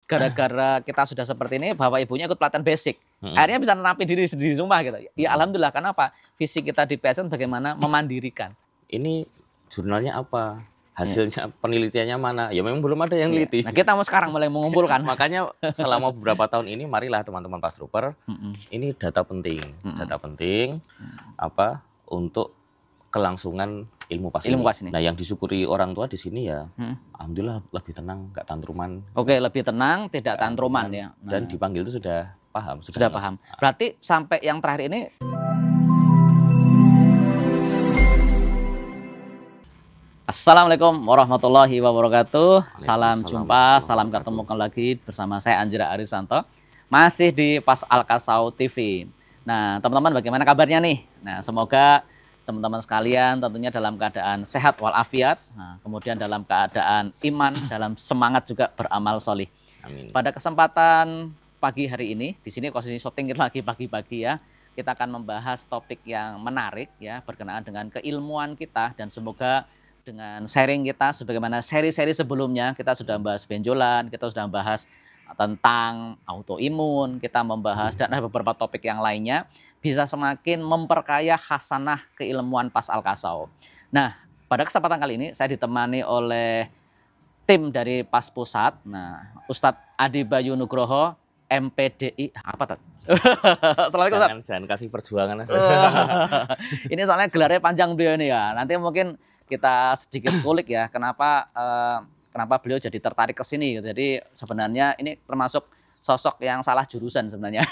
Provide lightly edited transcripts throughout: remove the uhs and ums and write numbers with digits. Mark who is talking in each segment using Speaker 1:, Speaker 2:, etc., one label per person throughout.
Speaker 1: gara-gara kita sudah seperti ini, bapak ibunya ikut pelatihan basic. Akhirnya bisa menampil diri di rumah gitu. Ya alhamdulillah, kenapa? Visi kita di PSN bagaimana memandirikan.
Speaker 2: Ini jurnalnya apa? Hasilnya penelitiannya mana? Ya memang belum ada yang neliti.
Speaker 1: Nah, kita mau sekarang mulai mengumpulkan.
Speaker 2: Makanya selama beberapa tahun ini marilah teman-teman Pas Trooper, ini data penting. Data penting apa untuk kelangsungan ilmu pas ini. Nah, yang disyukuri orang tua di sini ya, alhamdulillah lebih tenang, nggak tantruman.
Speaker 1: Oke, lebih tenang, tidak tantruman ya.
Speaker 2: Nah. Dan dipanggil itu sudah paham.
Speaker 1: Sudah paham. Berarti sampai yang terakhir ini. Assalamualaikum warahmatullahi wabarakatuh. Salam jumpa, salam ketemu lagi bersama saya Anjera Arisanto. Masih di Pas Alkasau TV. Nah, teman-teman bagaimana kabarnya nih? Nah, semoga teman-teman sekalian tentunya dalam keadaan sehat walafiat, kemudian dalam keadaan iman, dalam semangat juga beramal solih.
Speaker 2: Amin.
Speaker 1: Pada kesempatan pagi hari ini, di sini posisi syuting kita lagi pagi-pagi ya, kita akan membahas topik yang menarik ya, berkenaan dengan keilmuan kita, dan semoga dengan sharing kita, sebagaimana seri-seri sebelumnya, kita sudah membahas benjolan, kita sudah membahas tentang autoimun, kita membahas dan ada beberapa topik yang lainnya, bisa semakin memperkaya khasanah keilmuan Pas Alkasau. Nah, pada kesempatan kali ini saya ditemani oleh tim dari Pas Pusat. Nah, Ustadz Adi Bayu Nugroho, MPDI, apa tuh?
Speaker 2: Jangan kasih perjuangan.
Speaker 1: Ini soalnya gelarnya panjang beliau ini ya. Nanti mungkin kita sedikit kulik ya, kenapa beliau jadi tertarik ke sini. Jadi sebenarnya ini termasuk sosok yang salah jurusan sebenarnya.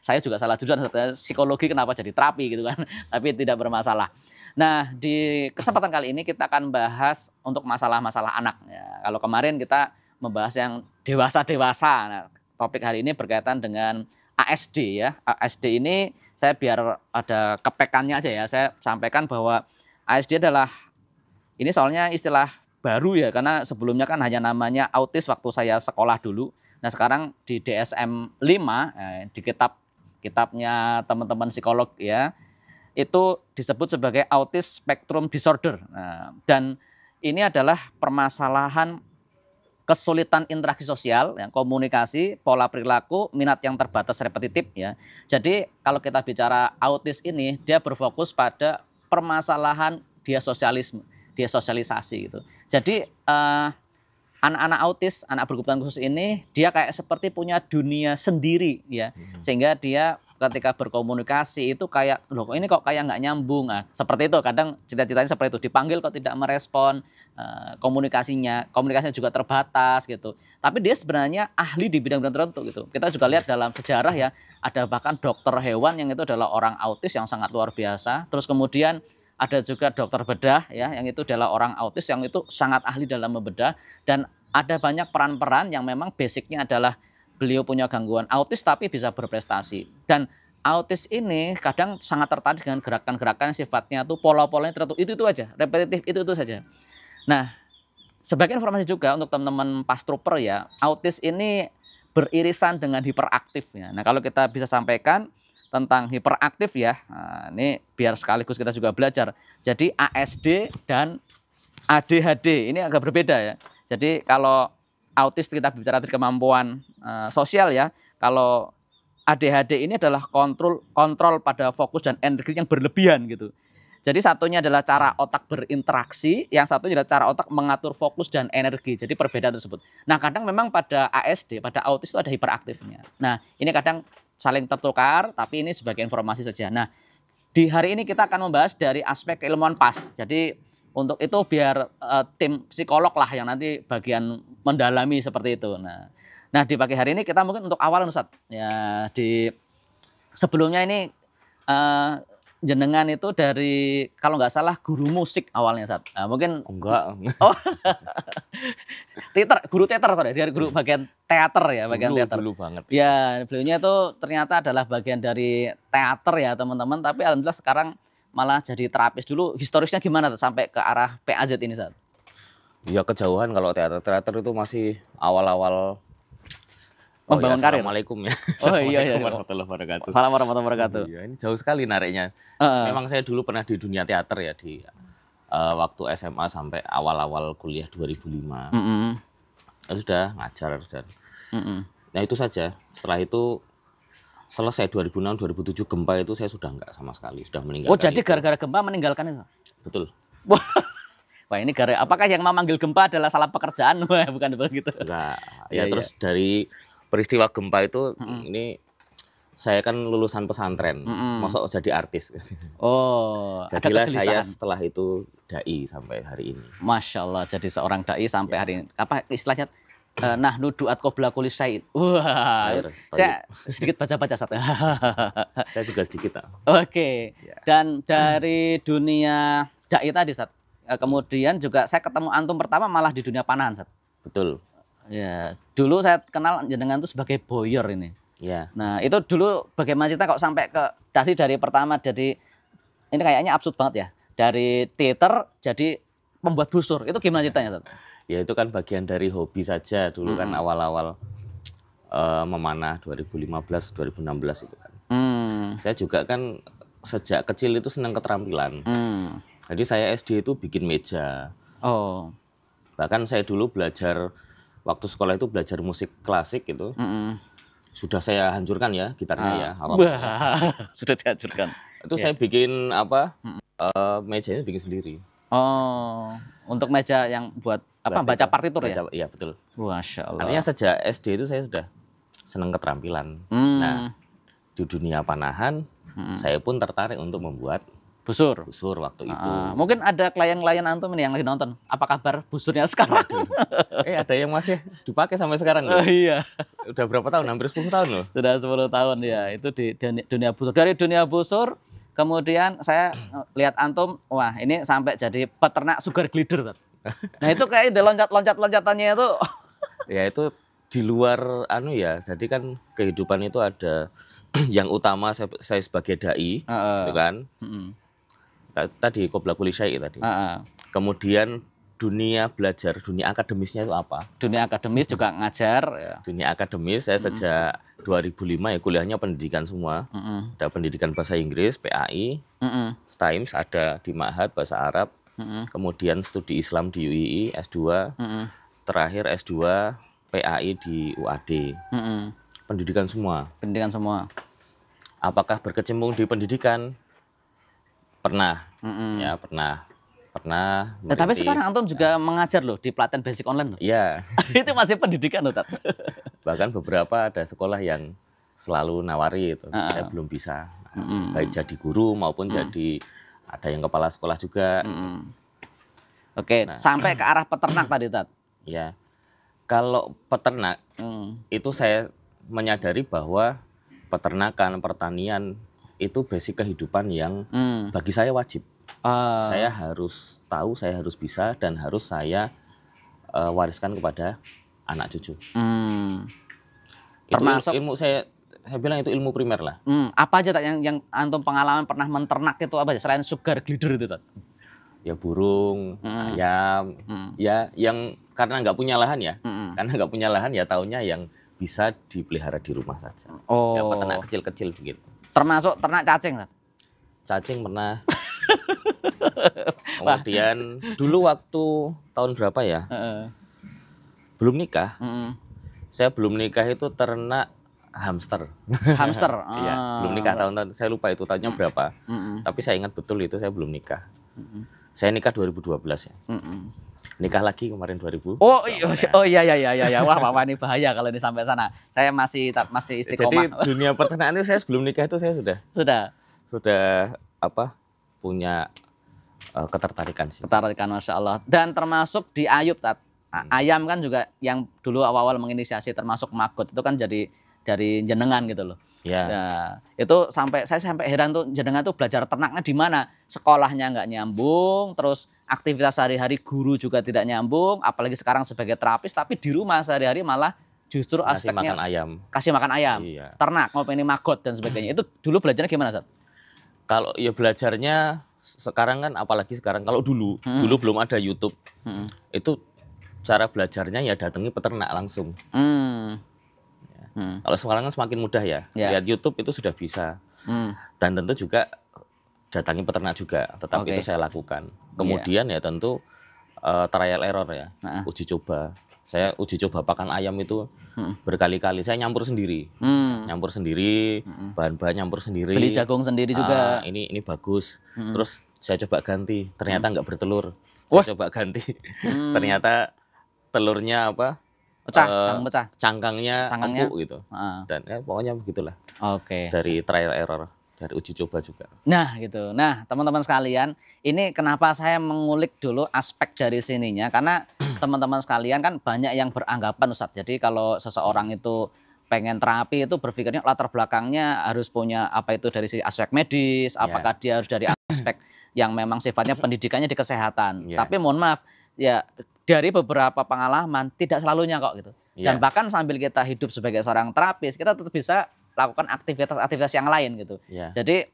Speaker 1: Saya juga salah jurusan, psikologi kenapa jadi terapi gitu kan. Tapi tidak bermasalah. Nah, di kesempatan kali ini kita akan bahas untuk masalah-masalah anak. Ya, kalau kemarin kita membahas yang dewasa-dewasa. Nah, topik hari ini berkaitan dengan ASD ya. ASD ini saya biar ada kepekannya aja ya. Saya sampaikan bahwa ASD adalah, ini soalnya istilah baru ya, karena sebelumnya kan hanya namanya autis waktu saya sekolah dulu. Nah, sekarang di DSM 5, di kitabnya teman-teman psikolog ya, itu disebut sebagai Autism Spectrum Disorder. Nah, dan ini adalah permasalahan kesulitan interaksi sosial, ya, komunikasi, pola perilaku, minat yang terbatas repetitif ya. Jadi kalau kita bicara autis ini, dia berfokus pada permasalahan sosialisasi gitu. Jadi anak-anak autis, anak berkebutuhan khusus ini, dia kayak seperti punya dunia sendiri ya, sehingga dia ketika berkomunikasi itu kayak, loh ini kok kayak nggak nyambung, seperti itu. Kadang cita-citanya seperti itu, dipanggil kok tidak merespon, komunikasinya juga terbatas gitu. Tapi dia sebenarnya ahli di bidang tertentu gitu. Kita juga lihat dalam sejarah ya, ada bahkan dokter hewan yang itu adalah orang autis yang sangat luar biasa. Terus kemudian ada juga dokter bedah ya, yang itu adalah orang autis yang itu sangat ahli dalam membedah. Dan ada banyak peran-peran yang memang basicnya adalah beliau punya gangguan autis tapi bisa berprestasi. Dan autis ini kadang sangat tertarik dengan gerakan-gerakan sifatnya tuh pola-polanya tertentu. Itu aja, repetitif, itu saja. Nah, sebagai informasi juga untuk teman-teman Pas Trooper ya, autis ini beririsan dengan hiperaktif ya. Nah, kalau kita bisa sampaikan tentang hiperaktif ya, nah, ini biar sekaligus kita juga belajar. Jadi ASD dan ADHD ini agak berbeda ya. Jadi kalau autis kita bicara dari kemampuan sosial ya. Kalau ADHD ini adalah kontrol pada fokus dan energi yang berlebihan gitu. Jadi satunya adalah cara otak berinteraksi, yang satunya adalah cara otak mengatur fokus dan energi. Jadi perbedaan tersebut. Nah, kadang memang pada ASD, pada autis itu ada hiperaktifnya. Nah, ini kadang saling tertukar, tapi ini sebagai informasi saja. Nah, di hari ini kita akan membahas dari aspek keilmuan Pas. Jadi untuk itu biar tim psikolog lah yang nanti bagian mendalami seperti itu. Nah, di pagi hari ini kita mungkin untuk awal Ustaz ya, di sebelumnya ini jenengan itu dari kalau nggak salah guru musik awalnya Ustaz. Nah, mungkin
Speaker 2: enggak.
Speaker 1: Oh. Guru teater sorry, dari guru bagian teater ya, bagian teater.
Speaker 2: Dulu banget.
Speaker 1: Ya, beliaunya itu ternyata adalah bagian dari teater ya, teman-teman, tapi alhamdulillah sekarang malah jadi terapis. Dulu historisnya gimana tuh sampai ke arah PAZ ini, Ustaz?
Speaker 2: Ya kejauhan kalau teater itu masih awal-awal
Speaker 1: membangun karir.
Speaker 2: Assalamualaikum ya.
Speaker 1: Oh iya.
Speaker 2: Warahmatullahi wabarakatuh.
Speaker 1: Assalamualaikum warahmatullahi wabarakatuh.
Speaker 2: Iya, ini jauh sekali nariknya. Memang saya dulu pernah di dunia teater ya, di waktu SMA sampai awal-awal kuliah 2005. Ya sudah ngajar dan Nah itu saja. Setelah itu selesai 2006-2007 gempa itu saya sudah enggak sama sekali, sudah meninggalkan.
Speaker 1: Oh jadi gara-gara gempa meninggalkan itu?
Speaker 2: Betul.
Speaker 1: Wah ini apakah yang memanggil gempa adalah salah pekerjaan? Wah bukan begitu.
Speaker 2: Enggak. Ya terus dari peristiwa gempa itu ini saya kan lulusan pesantren, masuk jadi artis.
Speaker 1: Oh.
Speaker 2: Jadilah saya setelah itu dai sampai hari ini.
Speaker 1: Masya Allah, jadi seorang dai sampai hari ini. Apa istilahnya? Nahnu duat qabla kulli syai'. Wah, saya sedikit baca-baca saat.
Speaker 2: Saya juga sedikit.
Speaker 1: Oke. Dan dari dunia dai tadi, Sat. Kemudian juga saya ketemu antum pertama malah di dunia panahan, Sat.
Speaker 2: Betul.
Speaker 1: Ya, dulu saya kenal jenengan itu sebagai boyor ini.
Speaker 2: Ya.
Speaker 1: Nah, itu dulu bagaimana cerita kok sampai ke dari pertama jadi ini kayaknya absurd banget ya. Dari teater jadi pembuat busur. Itu gimana ceritanya, Sat?
Speaker 2: Ya itu kan bagian dari hobi saja dulu kan awal-awal memanah 2015-2016 itu kan. Saya juga kan sejak kecil itu senang keterampilan. Jadi saya SD itu bikin meja.
Speaker 1: Oh.
Speaker 2: Bahkan saya dulu belajar waktu sekolah itu belajar musik klasik itu. Sudah saya hancurkan ya gitarnya ya.
Speaker 1: Sudah dihancurkan.
Speaker 2: Itu saya bikin mejanya bikin sendiri.
Speaker 1: Oh, untuk meja yang buat apa? Baca partitur ya?
Speaker 2: Iya betul.
Speaker 1: Masya Allah.
Speaker 2: Artinya sejak SD itu saya sudah senang keterampilan. Nah di dunia panahan saya pun tertarik untuk membuat busur waktu itu.
Speaker 1: Mungkin ada klien-klien antum ini yang lagi nonton. Apa kabar busurnya sekarang?
Speaker 2: Ada yang masih dipakai sampai sekarang.
Speaker 1: Oh, iya.
Speaker 2: Udah berapa tahun? Hampir 10 tahun loh.
Speaker 1: Sudah 10 tahun ya. Itu di dunia busur. Dari dunia busur. Kemudian saya lihat antum, wah ini sampai jadi peternak sugar glider. Nah itu kayak di loncat-loncatannya itu.
Speaker 2: Ya itu di luar ya, jadi kan kehidupan itu ada yang utama saya sebagai dai, gitu kan. Tadi qabla kulli syai' tadi. Kemudian dunia belajar, dunia akademisnya itu apa?
Speaker 1: Dunia akademis juga ngajar. Ya.
Speaker 2: Dunia akademis saya sejak 2005 ya kuliahnya pendidikan semua. Ada pendidikan bahasa Inggris, PAI, STAIMS, ada di Ma'had bahasa Arab. Kemudian studi Islam di UII, S2. Terakhir S2 PAI di UAD. Pendidikan semua.
Speaker 1: Pendidikan semua.
Speaker 2: Apakah berkecimpung di pendidikan? Pernah. Ya, pernah.
Speaker 1: Tapi sekarang antum juga mengajar loh di pelatihan basic online loh.
Speaker 2: Iya.
Speaker 1: Itu masih pendidikan loh, Tat.
Speaker 2: Bahkan beberapa ada sekolah yang selalu nawari itu. Saya belum bisa. Baik jadi guru maupun jadi ada yang kepala sekolah juga.
Speaker 1: Oke, sampai ke arah peternak tadi, Tat.
Speaker 2: Ya. Kalau peternak itu saya menyadari bahwa peternakan, pertanian itu basic kehidupan yang bagi saya wajib. Saya harus tahu, saya harus bisa, dan harus saya wariskan kepada anak cucu. Termasuk ilmu saya bilang itu ilmu primer lah.
Speaker 1: Apa aja yang antum pengalaman pernah menternak itu apa aja selain sugar glider itu, Tat?
Speaker 2: Ya burung, ayam, ya yang karena nggak punya lahan ya, karena nggak punya lahan ya taunya yang bisa dipelihara di rumah saja. Ya peternak kecil-kecil begitu.
Speaker 1: Termasuk ternak cacing, Tat?
Speaker 2: Cacing pernah. Kemudian dulu waktu tahun berapa ya? Belum nikah. Saya belum nikah itu ternak hamster.
Speaker 1: Hamster.
Speaker 2: Iya, belum nikah tahun-tahun. Saya lupa itu tahunnya berapa. Tapi saya ingat betul itu saya belum nikah. Saya nikah 2012 ya. Nikah lagi kemarin 2000.
Speaker 1: Oh iya. Wah, ini bahaya kalau ini sampai sana. Saya masih istiqomah.
Speaker 2: Jadi dunia peternakan itu saya sebelum nikah itu saya sudah punya ketertarikan sih.
Speaker 1: Ketertarikan, Masya Allah. Dan termasuk di Ayub, Tat. Ayam kan juga yang dulu awal-awal menginisiasi termasuk Magot itu kan jadi dari jenengan gitu loh.
Speaker 2: Ya.
Speaker 1: Nah, itu saya sampai heran tuh jenengan tuh belajar ternaknya di mana? Sekolahnya nggak nyambung, terus aktivitas sehari-hari guru juga tidak nyambung, apalagi sekarang sebagai terapis tapi di rumah sehari-hari malah justru aspeknya kasih makan ayam.
Speaker 2: Iya.
Speaker 1: Ternak, mau ini Magot dan sebagainya. Itu dulu belajarnya gimana, Sat?
Speaker 2: Kalau ya belajarnya sekarang kan apalagi sekarang kalau dulu belum ada YouTube. Itu cara belajarnya ya datangi peternak langsung. Kalau sekarang kan semakin mudah ya. Lihat YouTube itu sudah bisa. Dan tentu juga datangi peternak juga, tetap itu saya lakukan. Kemudian ya tentu trial error ya, uji coba. Saya uji coba pakan ayam itu berkali-kali. Saya nyampur sendiri, bahan-bahan nyampur sendiri.
Speaker 1: Beli jagung sendiri juga.
Speaker 2: Ini bagus. Terus saya coba ganti, ternyata nggak bertelur. Saya coba ganti, ternyata telurnya
Speaker 1: pecah,
Speaker 2: cangkangnya empuk gitu. Dan ya, pokoknya begitulah. Dari trial error. Dari uji coba juga.
Speaker 1: Nah gitu. Nah teman-teman sekalian, ini kenapa saya mengulik dulu aspek dari sininya, karena teman-teman sekalian kan banyak yang beranggapan Ustadz. Jadi kalau seseorang itu pengen terapi itu berpikirnya latar belakangnya harus punya apa itu dari sisi aspek medis, apakah dia harus dari aspek yang memang sifatnya pendidikannya di kesehatan. Tapi mohon maaf ya, dari beberapa pengalaman tidak selalunya kok gitu. Dan bahkan sambil kita hidup sebagai seorang terapis, kita tetap bisa lakukan aktivitas-aktivitas yang lain gitu. Jadi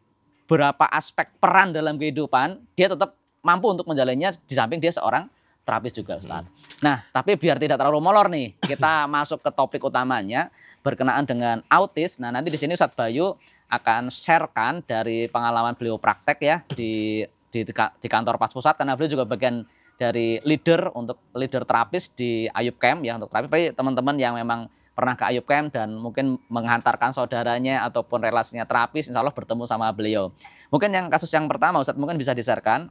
Speaker 1: berapa aspek peran dalam kehidupan dia tetap mampu untuk menjalannya di samping dia seorang terapis juga, Ustaz. Nah, tapi biar tidak terlalu molor nih, kita masuk ke topik utamanya berkenaan dengan autis. Nah, nanti di sini Ustaz Bayu akan sharekan dari pengalaman beliau praktek ya di kantor Pas Pusat, karena beliau juga bagian dari leader terapis di Ayub Camp ya untuk terapis. Teman-teman yang memang pernah ke Ayub Camp dan mungkin menghantarkan saudaranya ataupun relasinya terapis, insya Allah bertemu sama beliau. Mungkin yang kasus yang pertama Ustadz mungkin bisa di-sharekan,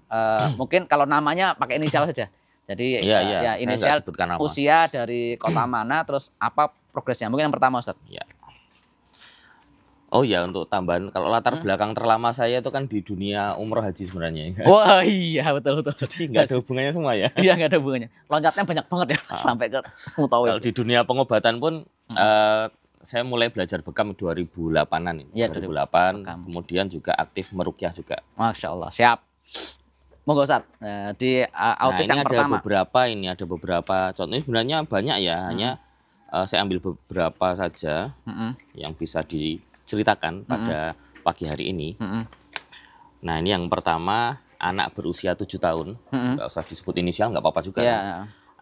Speaker 1: mungkin kalau namanya pakai inisial saja. Jadi ya inisial, usia, dari kota mana, terus apa progresnya. Mungkin yang pertama Ustadz.
Speaker 2: Oh ya, untuk tambahan, kalau latar belakang terlama saya itu kan di dunia umroh haji sebenarnya.
Speaker 1: Wah iya betul.
Speaker 2: Jadi nggak ada hubungannya semua ya.
Speaker 1: Iya nggak ada hubungannya. Loncatnya banyak banget ya sampai ke Mutawif.
Speaker 2: Kalau di dunia pengobatan pun saya mulai belajar bekam 2008-an ini. Ya, 2008, kemudian juga aktif meruqyah juga.
Speaker 1: Masya Allah, siap. Monggo Ustaz, di autis yang pertama.
Speaker 2: Ada beberapa contoh. Ini sebenarnya banyak ya, hanya saya ambil beberapa saja yang bisa diceritakan pada pagi hari ini. Nah ini yang pertama, anak berusia 7 tahun, nggak usah disebut inisial, nggak apa-apa juga.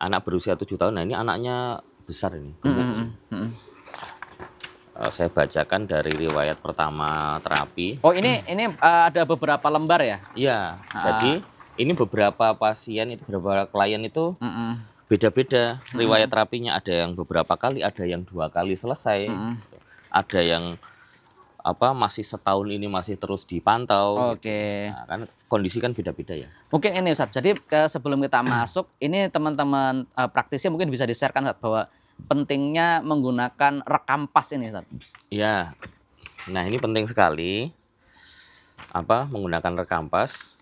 Speaker 2: Anak berusia 7 tahun, nah ini anaknya besar ini. Saya bacakan dari riwayat pertama terapi.
Speaker 1: Oh ini ada beberapa lembar ya?
Speaker 2: Iya, jadi ini beberapa pasien, beberapa klien itu beda-beda riwayat terapinya. Ada yang beberapa kali, ada yang 2 kali selesai, ada yang masih setahun ini masih terus dipantau. Nah, kan kondisi kan beda-beda ya.
Speaker 1: Mungkin ini Ustaz, jadi sebelum kita masuk, ini teman-teman praktisi mungkin bisa di-sharekan Ustaz, bahwa pentingnya menggunakan rekam pas ini Ustaz.
Speaker 2: Iya, nah ini penting sekali menggunakan rekam pas.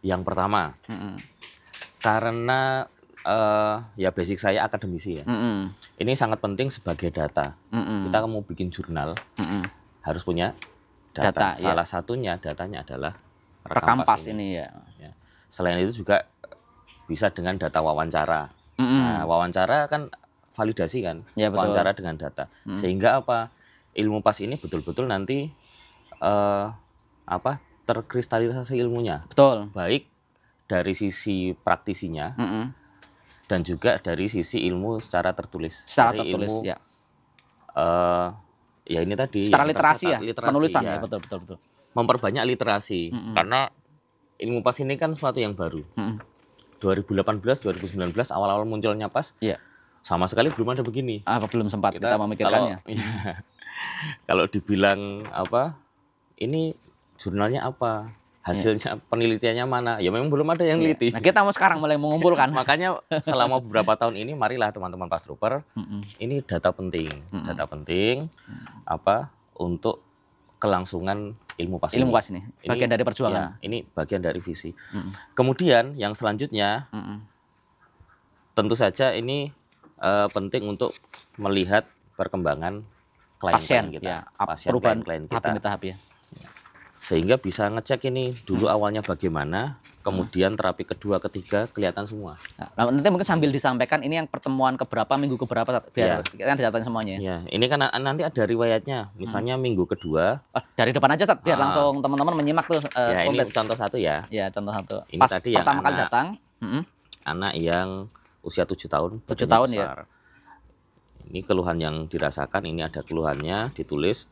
Speaker 2: Yang pertama, karena ya basic saya akademisi ya. Ini sangat penting sebagai data. Kita mau bikin jurnal, harus punya data. Salah satunya datanya adalah
Speaker 1: rekam pas ini ya.
Speaker 2: Selain itu juga bisa dengan data wawancara. Nah, wawancara kan validasi kan, wawancara dengan data. Sehingga ilmu pas ini betul-betul nanti terkristalisasi ilmunya.
Speaker 1: Betul.
Speaker 2: Baik dari sisi praktisinya dan juga dari sisi ilmu secara tertulis.
Speaker 1: Secara tertulis ilmu, ya.
Speaker 2: Ya ini tadi
Speaker 1: secara literasi ya, penulisan ya, betul.
Speaker 2: Memperbanyak literasi karena ilmu pas ini kan sesuatu yang baru. 2018, 2019 awal-awal munculnya pas, sama sekali belum ada begini.
Speaker 1: Belum sempat kita memikirkannya.
Speaker 2: Kalau dibilang ini jurnalnya apa, hasilnya penelitiannya mana, ya memang belum ada yang neliti.
Speaker 1: Nah kita mau sekarang mulai mengumpulkan.
Speaker 2: Makanya selama beberapa tahun ini marilah teman-teman Pas Trooper, ini data penting, untuk kelangsungan ilmu pas
Speaker 1: ini. Bagian dari perjuangan.
Speaker 2: Ya, ini bagian dari visi. Kemudian yang selanjutnya, tentu saja ini penting untuk melihat perkembangan klien kita,
Speaker 1: perubahan
Speaker 2: klien kita.
Speaker 1: Tahap ya.
Speaker 2: Sehingga bisa ngecek ini dulu awalnya bagaimana, kemudian terapi kedua, ketiga kelihatan semua.
Speaker 1: Nah, nanti mungkin sambil disampaikan ini yang pertemuan keberapa, minggu keberapa, biar kan dicatatkan semuanya.
Speaker 2: Ya, ini kan nanti ada riwayatnya, misalnya minggu kedua.
Speaker 1: Dari depan aja, biar langsung teman-teman menyimak tuh.
Speaker 2: Ya, ini contoh satu ya.
Speaker 1: Ya, contoh satu.
Speaker 2: Ini pas tadi yang
Speaker 1: pertama kali datang.
Speaker 2: Anak yang usia 7 tahun.
Speaker 1: 7 tahun
Speaker 2: besar. Ya. Ini keluhan yang dirasakan, ini ada keluhannya, ditulis.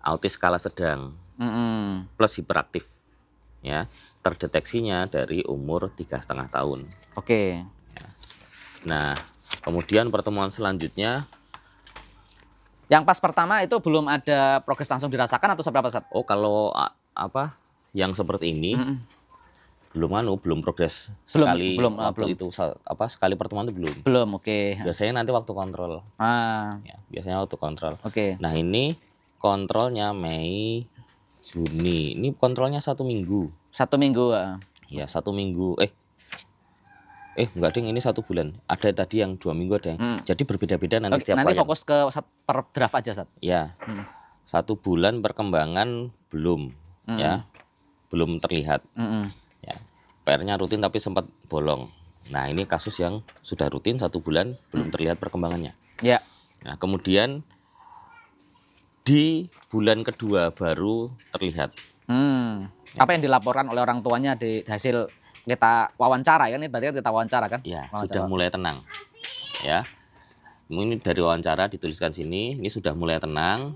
Speaker 2: Autis skala sedang. Plus hiperaktif, ya, terdeteksinya dari umur 3,5 tahun.
Speaker 1: Ya.
Speaker 2: Nah, Kemudian pertemuan selanjutnya.
Speaker 1: Yang pas pertama itu belum ada progres langsung dirasakan atau seberapa saat?
Speaker 2: Oh, kalau apa yang seperti ini belum progres sekali waktu itu apa sekali pertemuan itu belum.
Speaker 1: Belum, oke.
Speaker 2: Biasanya nanti waktu kontrol. Ya, biasanya waktu kontrol.
Speaker 1: Oke.
Speaker 2: Nah, ini kontrolnya Mei, Juni. Ini kontrolnya 1 minggu.
Speaker 1: 1 minggu.
Speaker 2: Ya, 1 minggu. Enggak ding, ini 1 bulan. Ada tadi yang 2 minggu ada yang. Jadi berbeda-beda nanti setiap
Speaker 1: Nanti fokus ke per draft aja, Sat.
Speaker 2: Ya. 1 bulan perkembangan belum, ya. Belum terlihat. Ya. PR-nya rutin tapi sempat bolong. Nah, ini kasus yang sudah rutin 1 bulan belum terlihat perkembangannya.
Speaker 1: Ya.
Speaker 2: Nah, kemudian di bulan kedua baru terlihat.
Speaker 1: Apa yang dilaporkan oleh orang tuanya di hasil kita wawancara, kan ini berarti kita wawancara kan?
Speaker 2: Ya, sudah mulai tenang. Ya. Ini dari wawancara dituliskan sini, ini sudah mulai tenang,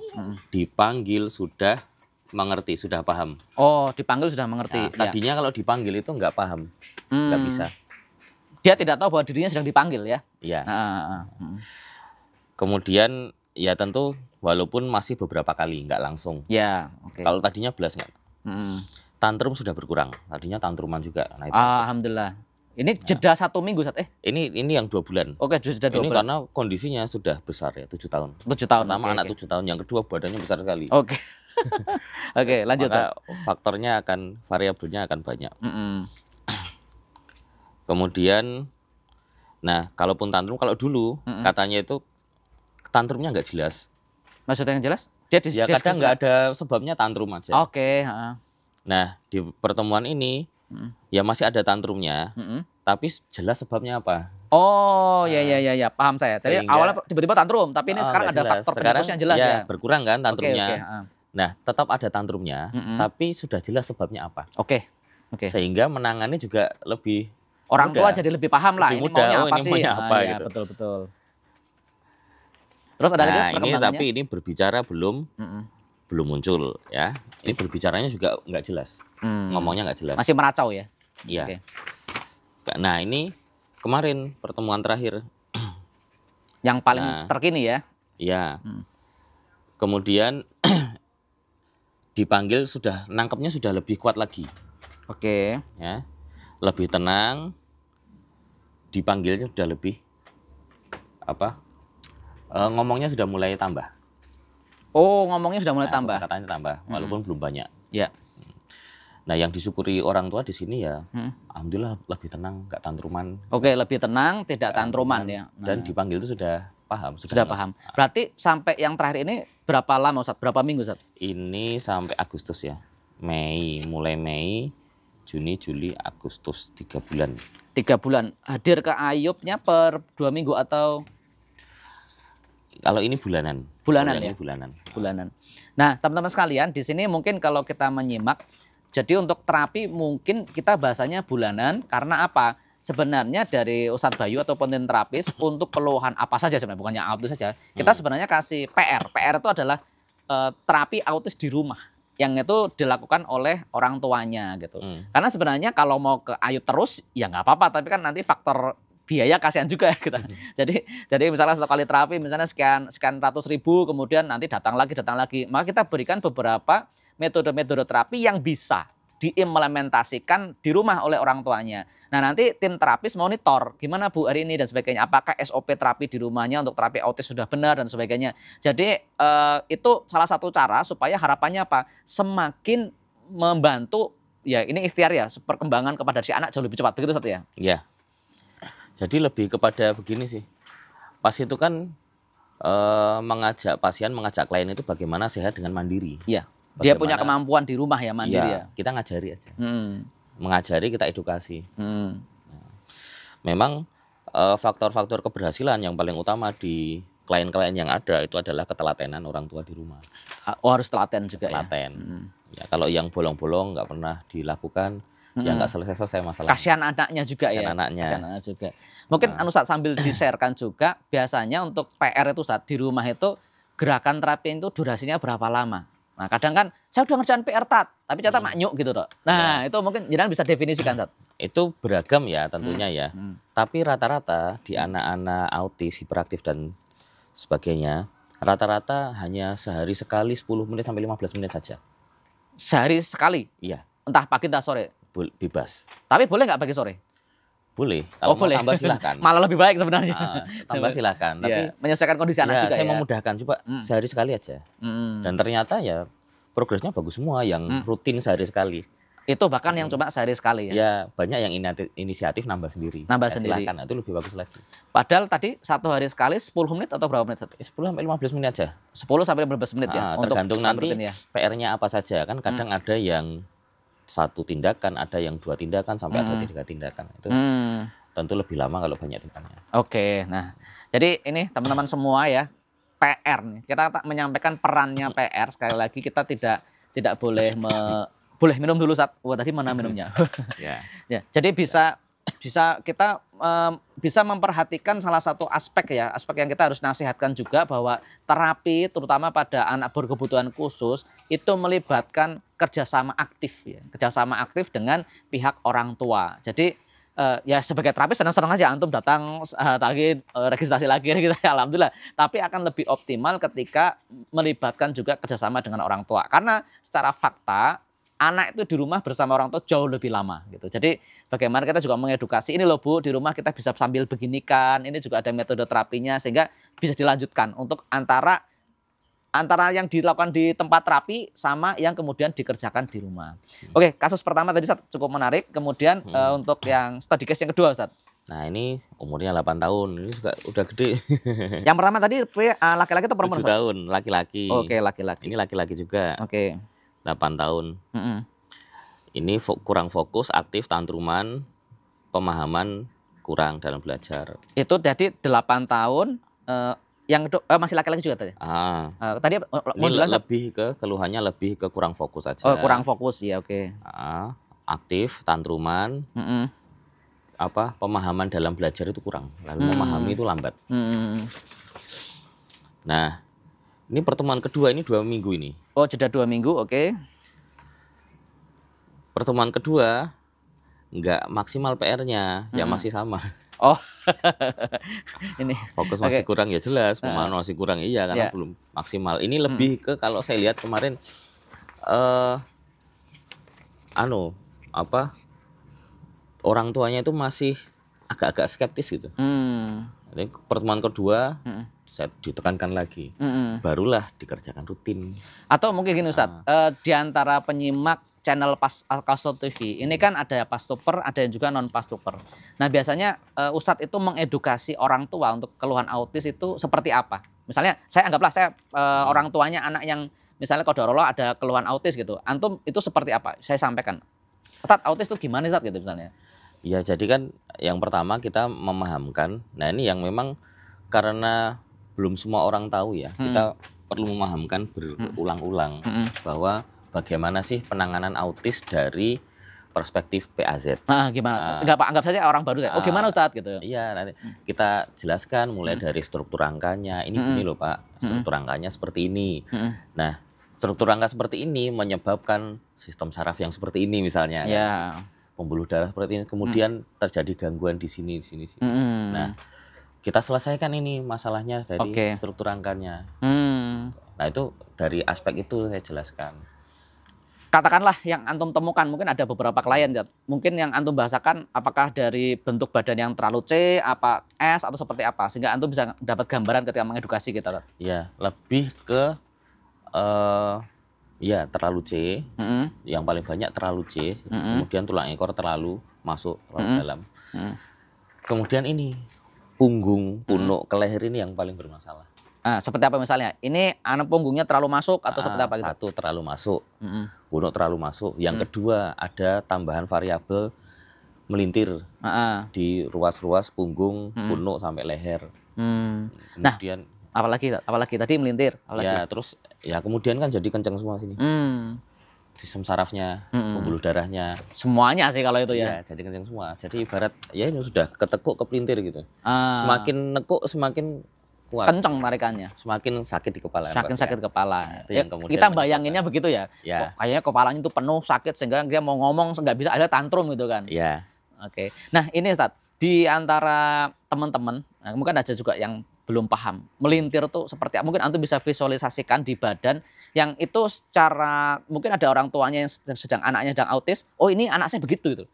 Speaker 2: dipanggil sudah mengerti, sudah paham.
Speaker 1: Oh, dipanggil sudah mengerti.
Speaker 2: Ya, tadinya kalau dipanggil itu nggak paham, nggak bisa.
Speaker 1: Dia tidak tahu bahwa dirinya sedang dipanggil ya?
Speaker 2: Iya. Kemudian ya tentu walaupun masih beberapa kali, nggak langsung.
Speaker 1: Ya, oke.
Speaker 2: Kalau tadinya belas nggak. Tantrum sudah berkurang, tadinya tantruman juga. Nah, itu.
Speaker 1: Alhamdulillah. Ini jeda 1 minggu, Sat.
Speaker 2: Ini yang 2 bulan.
Speaker 1: Oke, jeda 2 bulan.
Speaker 2: Ini karena kondisinya sudah besar ya, 7 tahun.
Speaker 1: 7 tahun.
Speaker 2: Pertama anak 7 tahun, yang kedua badannya besar sekali.
Speaker 1: Oke. Oke, lanjut.
Speaker 2: Maka faktornya variabelnya akan banyak. Kemudian, nah kalaupun tantrum, kalau dulu katanya itu tantrumnya nggak jelas.
Speaker 1: Maksudnya yang jelas? Dia
Speaker 2: kadang nggak ada sebabnya tantrum aja.
Speaker 1: Oke.
Speaker 2: Nah, di pertemuan ini ya masih ada tantrumnya, tapi jelas sebabnya apa.
Speaker 1: Oh, ya, paham saya. Tadi awalnya tiba-tiba tantrum, tapi ini sekarang ada faktor penyebab yang jelas ya.
Speaker 2: Berkurang kan tantrumnya. Nah, tetap ada tantrumnya, tapi sudah jelas sebabnya apa.
Speaker 1: Oke.
Speaker 2: Sehingga menangani juga lebih
Speaker 1: orang
Speaker 2: mudah.
Speaker 1: Tua jadi lebih paham lah.
Speaker 2: Lebih
Speaker 1: ini maunya apa
Speaker 2: ini
Speaker 1: sih?
Speaker 2: Maunya apa, gitu.
Speaker 1: Betul. Terus ada lagi perkembangannya?
Speaker 2: Tapi ini berbicara belum muncul ya. Ini berbicaranya juga nggak jelas. Ngomongnya nggak jelas.
Speaker 1: Masih meracau ya?
Speaker 2: Iya. Okay. Nah, ini kemarin pertemuan terakhir.
Speaker 1: Yang paling terkini ya?
Speaker 2: Iya. Kemudian dipanggil nangkepnya sudah lebih kuat lagi.
Speaker 1: Oke.
Speaker 2: Ya. Lebih tenang. Dipanggilnya sudah lebih ngomongnya sudah mulai tambah.
Speaker 1: Oh, ngomongnya sudah mulai tambah.
Speaker 2: Katanya tambah, walaupun belum banyak.
Speaker 1: Ya.
Speaker 2: Nah, yang disyukuri orang tua di sini ya, alhamdulillah lebih tenang, nggak tantruman.
Speaker 1: Oke, lebih tenang, tidak tantruman ya.
Speaker 2: Dan dipanggil itu sudah paham.
Speaker 1: Sudah paham. Berarti sampai yang terakhir ini berapa lama, Ustaz? Berapa minggu, Ustaz?
Speaker 2: Ini sampai Agustus ya. Mulai Mei, Juni, Juli, Agustus, 3 bulan.
Speaker 1: 3 bulan. Hadir ke Ayubnya per 2 minggu atau?
Speaker 2: Kalau ini bulanan.
Speaker 1: Bulanan ya?
Speaker 2: Bulanan.
Speaker 1: Nah, teman-teman sekalian, di sini mungkin kalau kita menyimak, jadi untuk terapi mungkin kita bahasanya bulanan, karena apa? Sebenarnya dari Ustadz Bayu ataupun tim terapis, untuk keluhan apa saja sebenarnya, bukannya autis saja, kita sebenarnya kasih PR. PR itu adalah terapi autis di rumah, yang itu dilakukan oleh orang tuanya gitu. Karena sebenarnya kalau mau ke Ayub terus, ya nggak apa-apa, tapi kan nanti faktor biaya kasihan juga kita. Jadi misalnya 1 kali terapi misalnya sekian ratus ribu, kemudian nanti datang lagi. Maka kita berikan beberapa metode-metode terapi yang bisa diimplementasikan di rumah oleh orang tuanya. Nah, nanti tim terapis monitor gimana Bu hari ini dan sebagainya. Apakah SOP terapi di rumahnya untuk terapi autis sudah benar dan sebagainya. Jadi itu salah satu cara supaya harapannya apa? Semakin membantu, ya ini ikhtiar ya, perkembangan kepada si anak jauh lebih cepat. Begitu Ustaz ya?
Speaker 2: Iya. Jadi lebih kepada begini sih, pas itu kan mengajak klien itu bagaimana sehat dengan mandiri.
Speaker 1: Iya. Dia punya kemampuan di rumah ya, mandiri ya.
Speaker 2: Kita ngajari aja, mengajari, kita edukasi. Memang faktor-faktor keberhasilan yang paling utama di klien-klien yang ada itu adalah ketelatenan orang tua di rumah.
Speaker 1: Oh, harus telaten juga ya.
Speaker 2: Ya, kalau yang bolong-bolong nggak pernah dilakukan. Ya nggak selesai masalah.
Speaker 1: Kasihan anaknya juga ya. Kasihan anaknya juga. Mungkin Ustaz sambil di-sharekan juga, biasanya untuk PR itu saat di rumah itu gerakan terapi itu durasinya berapa lama? Nah, kadang kan saya udah ngerjain PR tat, tapi ternyata maknyuk gitu toh. Nah, itu mungkin jenengan bisa definisikan, Tat.
Speaker 2: Itu beragam ya tentunya ya. Tapi rata-rata di anak-anak autis, hiperaktif dan sebagainya, rata-rata hanya sehari sekali 10 menit sampai 15 menit saja.
Speaker 1: Sehari sekali?
Speaker 2: Iya.
Speaker 1: Entah pagi entah sore?
Speaker 2: Bebas.
Speaker 1: Tapi boleh nggak pagi sore?
Speaker 2: Boleh, kalau mau
Speaker 1: boleh.
Speaker 2: tambah silahkan.
Speaker 1: Malah lebih baik sebenarnya.
Speaker 2: Tambah silahkan, tapi
Speaker 1: menyesuaikan kondisi anak juga
Speaker 2: saya
Speaker 1: ya.
Speaker 2: memudahkan, coba sehari sekali aja. Dan ternyata ya progresnya bagus semua yang rutin sehari sekali.
Speaker 1: Itu bahkan yang cuma sehari sekali ya?
Speaker 2: Ya, banyak yang inisiatif nambah sendiri.
Speaker 1: Nambah sendiri.
Speaker 2: Silahkan, itu lebih bagus lagi.
Speaker 1: Padahal tadi 1 hari sekali 10 menit atau berapa menit?
Speaker 2: 10 sampai 15 menit aja.
Speaker 1: 10 sampai 15 menit ya?
Speaker 2: Tergantung nanti PR-nya apa saja. Kan kadang ada yang 1 tindakan, ada yang 2 tindakan, sampai ada 3 tindakan. Itu tentu lebih lama kalau banyak tindakannya.
Speaker 1: Oke, nah jadi ini teman-teman semua ya, PR nih. Kita menyampaikan perannya PR, sekali lagi kita tidak boleh boleh minum dulu saat tadi mana minumnya. Ya, jadi bisa kita bisa memperhatikan salah satu aspek ya, aspek yang kita harus nasihatkan juga bahwa terapi terutama pada anak berkebutuhan khusus itu melibatkan kerjasama aktif ya, kerjasama aktif dengan pihak orang tua. Jadi ya sebagai terapis senang-senang aja antum datang lagi registrasi lagi alhamdulillah. Tapi akan lebih optimal ketika melibatkan juga kerjasama dengan orang tua. Karena secara fakta anak itu di rumah bersama orang tua jauh lebih lama gitu. Jadi bagaimana kita juga mengedukasi ini loh Bu, di rumah kita bisa sambil beginikan. Ini juga ada metode terapinya sehingga bisa dilanjutkan untuk antara yang dilakukan di tempat terapi sama yang kemudian dikerjakan di rumah. Oke, kasus pertama tadi Ustaz cukup menarik. Kemudian untuk yang study case yang kedua Ustaz.
Speaker 2: Nah ini umurnya 8 tahun, ini juga udah gede.
Speaker 1: Yang pertama tadi laki-laki atau perempuan?
Speaker 2: 7 tahun, laki-laki.
Speaker 1: Oke, laki-laki.
Speaker 2: Ini laki-laki juga.
Speaker 1: Oke.
Speaker 2: 8 tahun. Ini kurang fokus, aktif, tantruman, pemahaman kurang dalam belajar.
Speaker 1: Itu jadi 8 tahun. Yang masih laki-laki juga tadi? Tadi
Speaker 2: ini lebih ke keluhannya lebih ke kurang fokus aja.
Speaker 1: Oh, kurang fokus ya, oke.
Speaker 2: Aktif, tantruman, pemahaman dalam belajar itu kurang, lalu memahami itu lambat. Nah, ini pertemuan kedua ini 2 minggu ini.
Speaker 1: Oh, jeda 2 minggu, oke.
Speaker 2: Pertemuan kedua nggak maksimal PR-nya, ya masih sama.
Speaker 1: Oh, ini
Speaker 2: fokus masih kurang ya jelas, pemahaman masih kurang iya karena belum maksimal. Ini lebih ke kalau saya lihat kemarin orang tuanya itu masih agak-agak skeptis gitu. Jadi pertemuan kedua saya ditekankan lagi, barulah dikerjakan rutin.
Speaker 1: Atau mungkin gini Ustadz, di antara penyimak channel Pastor TV, ini kan ada pastuper, ada yang juga non pastuper. Nah biasanya Ustadz itu mengedukasi orang tua untuk keluhan autis itu seperti apa? Misalnya saya anggaplah saya orang tuanya anak yang misalnya qadarullah ada keluhan autis gitu, antum itu seperti apa? Saya sampaikan, Ustadz autis itu gimana Ustadz gitu misalnya?
Speaker 2: Ya jadi kan yang pertama kita memahamkan, nah ini yang memang karena belum semua orang tahu ya, kita perlu memahamkan berulang-ulang bahwa bagaimana sih penanganan autis dari perspektif PAZ.
Speaker 1: Gimana? Anggap saja orang baru ya. Oh gimana Ustadz gitu?
Speaker 2: Iya, nanti kita jelaskan mulai dari struktur angkanya. Ini gini loh Pak, struktur angkanya seperti ini. Nah, struktur angka seperti ini menyebabkan sistem saraf yang seperti ini misalnya.
Speaker 1: Ya.
Speaker 2: Pembuluh darah seperti ini, kemudian terjadi gangguan di sini. Nah, kita selesaikan ini masalahnya dari struktur angkanya. Nah, itu dari aspek itu saya jelaskan.
Speaker 1: Katakanlah yang antum temukan, mungkin ada beberapa klien, mungkin yang antum bahasakan apakah dari bentuk badan yang terlalu C, apa S, atau seperti apa, sehingga antum bisa dapat gambaran ketika mengedukasi kita.
Speaker 2: Ya, lebih ke terlalu C, yang paling banyak terlalu C, kemudian tulang ekor terlalu masuk dalam. Kemudian ini punggung, punuk, ke leher ini yang paling bermasalah.
Speaker 1: Seperti apa misalnya? Ini anak punggungnya terlalu masuk atau seperti apa gitu?
Speaker 2: Satu terlalu masuk, punuk terlalu masuk. Yang kedua ada tambahan variabel melintir di ruas-ruas punggung, punuk sampai leher. Kemudian
Speaker 1: apalagi tadi melintir.
Speaker 2: Ya terus ya kemudian kan jadi kencang semua sini. Sistem sarafnya, pembuluh darahnya.
Speaker 1: Semuanya sih kalau itu ya.
Speaker 2: Jadi kencang semua. Jadi ibarat ya ini sudah ketekuk kepelintir gitu. Semakin nekuk semakin kuat.
Speaker 1: Kenceng tarikannya.
Speaker 2: Semakin sakit di kepala.
Speaker 1: Semakin sakit kepala.
Speaker 2: Nah, itu yang kemudian
Speaker 1: kita bayanginnya begitu ya.
Speaker 2: Ya.
Speaker 1: Kayaknya kepalanya itu penuh sakit sehingga dia mau ngomong nggak bisa, ada tantrum gitu kan.
Speaker 2: Iya.
Speaker 1: Oke. Nah ini Ustaz, di antara teman-teman, mungkin ada juga yang belum paham. Melintir tuh seperti apa? Mungkin antum bisa visualisasikan di badan yang itu secara, mungkin ada orang tuanya yang sedang anaknya sedang autis, oh ini anak saya begitu gitu.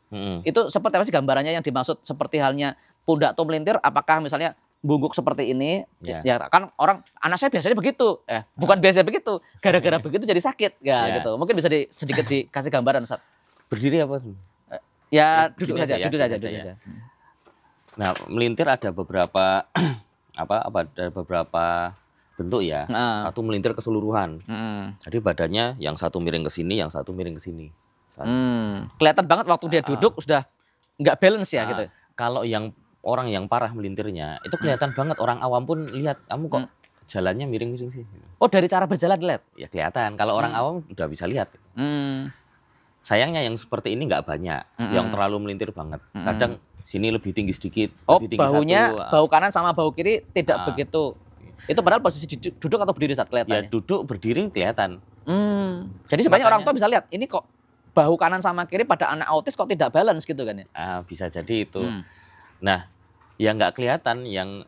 Speaker 1: Itu seperti apa sih gambarannya yang dimaksud seperti halnya pundak tuh melintir, apakah misalnya bungkuk seperti ini, ya kan orang anak saya biasanya begitu, bukan biasa begitu, gara-gara begitu jadi sakit, gitu. Mungkin bisa sedikit dikasih gambaran Ustaz.
Speaker 2: Berdiri apa?
Speaker 1: Ya duduk saja, duduk saja.
Speaker 2: Nah, melintir ada beberapa ada beberapa bentuk ya. Satu melintir keseluruhan. Jadi badannya yang satu miring ke sini, yang satu miring ke sini.
Speaker 1: Kelihatan banget waktu dia duduk sudah nggak balance ya gitu.
Speaker 2: Kalau yang orang yang parah melintirnya itu kelihatan banget, orang awam pun lihat kamu kok jalannya miring-miring sih.
Speaker 1: Oh, dari cara berjalan dilihat?
Speaker 2: Ya kelihatan. Kalau orang awam udah bisa lihat. Sayangnya yang seperti ini nggak banyak, yang terlalu melintir banget. Kadang sini lebih tinggi sedikit.
Speaker 1: Oh,
Speaker 2: lebih tinggi
Speaker 1: bahunya,
Speaker 2: satu.
Speaker 1: bahu kanan sama bahu kiri tidak begitu. Itu padahal posisi duduk atau berdiri saat kelihatannya?
Speaker 2: Ya duduk, berdiri kelihatan.
Speaker 1: Jadi sebenarnya orang tua bisa lihat, ini kok bahu kanan sama kiri pada anak autis kok tidak balance gitu kan ya?
Speaker 2: Bisa jadi itu. Nah, yang nggak kelihatan, yang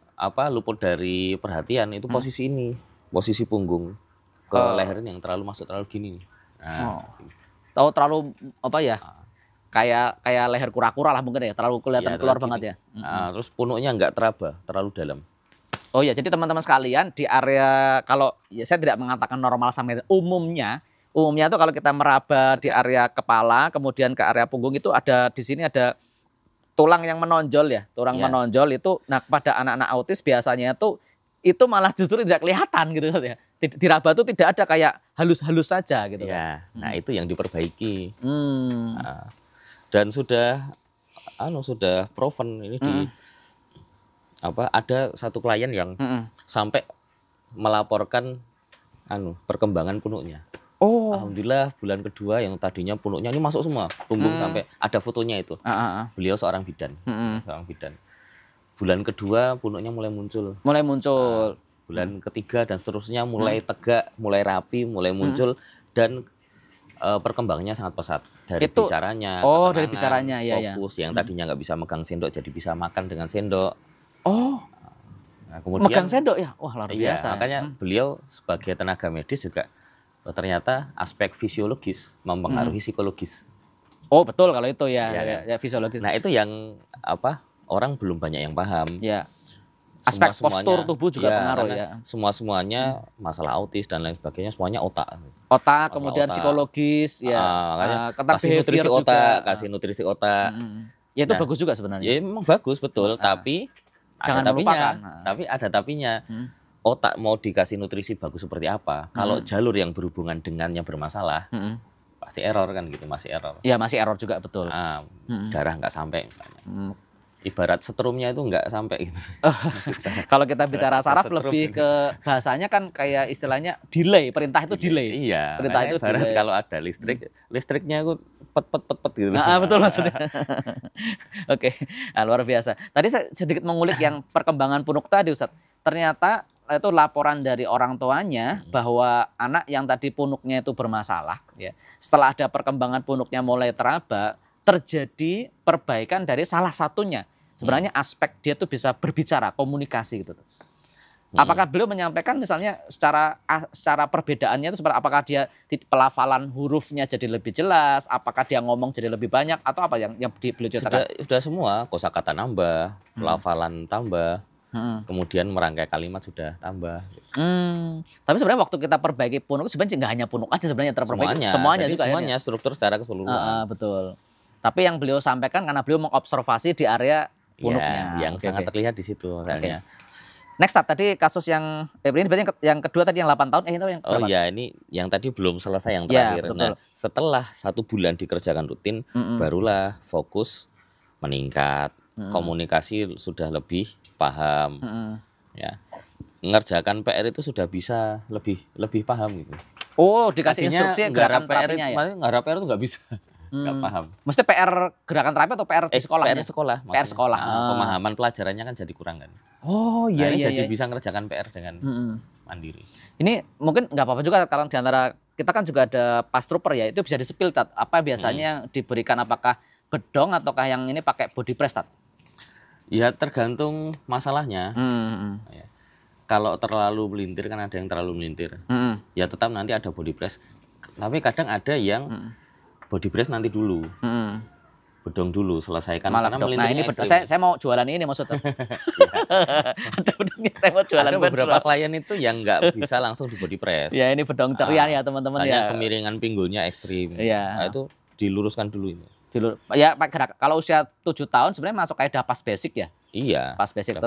Speaker 2: luput dari perhatian itu posisi ini, posisi punggung ke lehernya yang terlalu masuk terlalu gini.
Speaker 1: Tahu terlalu kayak leher kura-kura lah mungkin ya, terlalu kelihatan keluar banget ya.
Speaker 2: Terus punuknya nggak teraba, terlalu dalam.
Speaker 1: Oh ya, jadi teman-teman sekalian di area, kalau ya saya tidak mengatakan normal sama umumnya tuh kalau kita meraba di area kepala kemudian ke area punggung itu ada di sini ada tulang yang menonjol ya, menonjol itu. Nah, pada anak-anak autis biasanya itu malah justru tidak kelihatan gitu ya. Diraba tuh tidak ada, kayak halus-halus saja gitu
Speaker 2: ya. Nah, itu yang diperbaiki. Dan sudah proven ini ada satu klien yang sampai melaporkan perkembangan punuknya. Alhamdulillah bulan kedua yang tadinya punuknya ini masuk semua punggung sampai ada fotonya itu. Beliau seorang bidan. Bulan kedua punuknya mulai muncul. Bulan ketiga dan seterusnya mulai tegak, mulai rapi, mulai muncul dan perkembangannya sangat pesat dari bicaranya,
Speaker 1: dari bicaranya
Speaker 2: fokus yang tadinya nggak bisa megang sendok jadi bisa makan dengan sendok.
Speaker 1: Nah, kemudian megang sendok ya, wah luar biasa.
Speaker 2: Makanya beliau sebagai tenaga medis juga ternyata aspek fisiologis mempengaruhi psikologis.
Speaker 1: Oh betul kalau itu ya fisiologis.
Speaker 2: Nah itu yang orang belum banyak yang paham.
Speaker 1: Ya. Aspek postur tubuh juga pengaruh ya.
Speaker 2: Semuanya masalah autis dan lain sebagainya semuanya otak.
Speaker 1: Otak, kemudian psikologis ya.
Speaker 2: Kasih nutrisi otak, kasih nutrisi otak.
Speaker 1: Ya itu bagus juga sebenarnya.
Speaker 2: Ya memang bagus betul, tapi
Speaker 1: jangan melupakan.
Speaker 2: Tapi ada tapinya. Otak mau dikasih nutrisi bagus seperti apa? Kalau jalur yang berhubungan dengannya bermasalah, pasti error kan gitu, masih error.
Speaker 1: Ya masih error juga betul.
Speaker 2: Darah nggak sampai misalnya. Ibarat setrumnya itu nggak sampai gitu.
Speaker 1: Kalau kita bicara saraf lebih ke bahasanya kan kayak istilahnya delay, perintah itu delay.
Speaker 2: Iya.
Speaker 1: Perintah itu delay.
Speaker 2: Kalau ada listriknya itu pet gitu.
Speaker 1: Betul maksudnya. Oke, luar biasa. Tadi saya sedikit mengulik yang perkembangan punuk tadi Ustaz. Ternyata itu laporan dari orang tuanya bahwa anak yang tadi punuknya itu bermasalah ya. Setelah ada perkembangan punuknya mulai teraba, terjadi perbaikan dari salah satunya. Sebenarnya aspek dia tuh bisa berbicara, komunikasi gitu. Apakah beliau menyampaikan misalnya secara perbedaannya itu seperti apakah dia pelafalan hurufnya jadi lebih jelas, apakah dia ngomong jadi lebih banyak atau apa yang beliau ceritakan?
Speaker 2: Sudah semua, kosakata nambah, pelafalan tambah. Kemudian merangkai kalimat sudah tambah.
Speaker 1: Tapi sebenarnya waktu kita perbaiki punuk sebenarnya nggak hanya punuk aja sebenarnya terperbaiki, semuanya juga
Speaker 2: semuanya struktur secara keseluruhan.
Speaker 1: Betul. Tapi yang beliau sampaikan karena beliau mengobservasi di area punuknya
Speaker 2: yang sangat terlihat di situ misalnya.
Speaker 1: Next tadi kasus yang ini berarti yang kedua tadi yang 8 tahun itu yang berapa?
Speaker 2: Oh iya, ini yang tadi belum selesai yang terakhir. Nah, setelah 1 bulan dikerjakan rutin barulah fokus meningkat. Komunikasi sudah lebih paham. Ya. Ngerjakan PR itu sudah bisa lebih paham gitu.
Speaker 1: Oh, dikasih instruksi
Speaker 2: ngarap PR ya? Ngarap PR itu nggak bisa. nggak paham.
Speaker 1: Mesti PR gerakan terapi atau PR di sekolah?
Speaker 2: PR sekolah.
Speaker 1: PR sekolah.
Speaker 2: Pemahaman pelajarannya kan jadi kurang kan.
Speaker 1: Oh iya,
Speaker 2: ini
Speaker 1: iya.
Speaker 2: Jadi bisa ngerjakan PR dengan mandiri.
Speaker 1: Ini mungkin nggak apa-apa juga kalau di antara kita kan juga ada pas trooper ya, itu bisa di-spill Tat. Apa biasanya diberikan, apakah bedong ataukah yang ini pakai body press Tat?
Speaker 2: Ya tergantung masalahnya. Ya. Kalau terlalu melintir kan ada yang terlalu melintir. Ya tetap nanti ada body press. Tapi kadang ada yang body press nanti dulu. Bedong dulu, selesaikan.
Speaker 1: Malah
Speaker 2: karena
Speaker 1: nah ini saya mau jualan ini maksudnya. Ada bedongnya, saya mau jualan.
Speaker 2: Ada beberapa klien itu yang nggak bisa langsung di body press.
Speaker 1: Ya ini bedong cerian ya teman-teman ya.
Speaker 2: Kemiringan pinggulnya ekstrim.
Speaker 1: Nah,
Speaker 2: itu diluruskan dulu ini.
Speaker 1: Ya kalau usia 7 tahun sebenarnya masuk kaidah pas basic ya.
Speaker 2: Iya.
Speaker 1: Pas basic.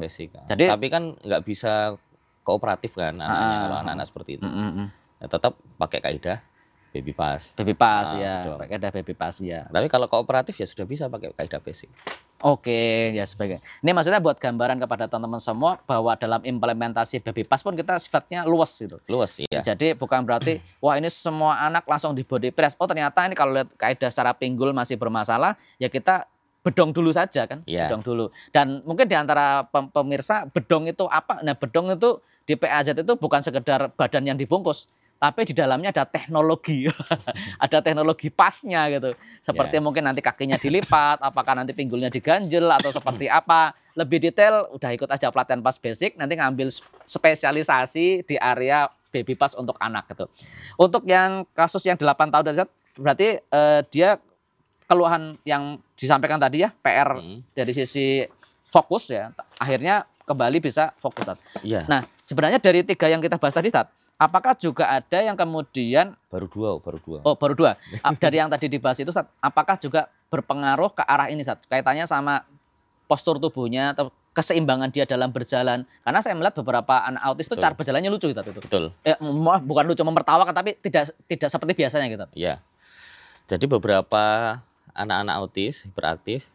Speaker 2: Jadi tapi kan nggak bisa kooperatif kan anaknya kalau anak-anak seperti itu. Ya, tetap pakai kaidah baby pass.
Speaker 1: Baby pass ya, pakai kaidah baby pass ya.
Speaker 2: Tapi kalau kooperatif ya sudah bisa pakai kaidah basic.
Speaker 1: Oke, ya sebagai. Ini maksudnya buat gambaran kepada teman-teman semua bahwa dalam implementasi baby pass pun kita sifatnya luas gitu.
Speaker 2: Luas, iya.
Speaker 1: Jadi bukan berarti wah ini semua anak langsung di body press. Oh ternyata ini kalau lihat kaidah secara pinggul masih bermasalah, ya kita bedong dulu saja kan, bedong dulu. Dan mungkin di antara pemirsa bedong itu apa? Nah bedong itu di PAZ itu bukan sekedar badan yang dibungkus, tapi di dalamnya ada teknologi, ada teknologi pasnya gitu. Seperti mungkin nanti kakinya dilipat, apakah nanti pinggulnya diganjel atau seperti apa. Lebih detail udah ikut aja pelatihan pas basic, nanti ngambil spesialisasi di area baby pass untuk anak gitu. Untuk yang kasus yang 8 tahun berarti dia keluhan yang disampaikan tadi ya, PR dari sisi fokus ya, akhirnya kembali bisa fokus.
Speaker 2: Iya.
Speaker 1: Nah sebenarnya dari 3 yang kita bahas tadi Tat, apakah juga ada yang kemudian
Speaker 2: baru dua.
Speaker 1: Oh, baru 2. Dari yang tadi dibahas itu, Sat, apakah juga berpengaruh ke arah ini, Sat? Kaitannya sama postur tubuhnya atau keseimbangan dia dalam berjalan? Karena saya melihat beberapa anak autis itu cara berjalannya lucu gitu.
Speaker 2: Betul.
Speaker 1: Bukan lucu memertawakan, tapi tidak seperti biasanya gitu.
Speaker 2: Iya. Jadi beberapa anak-anak autis hiperaktif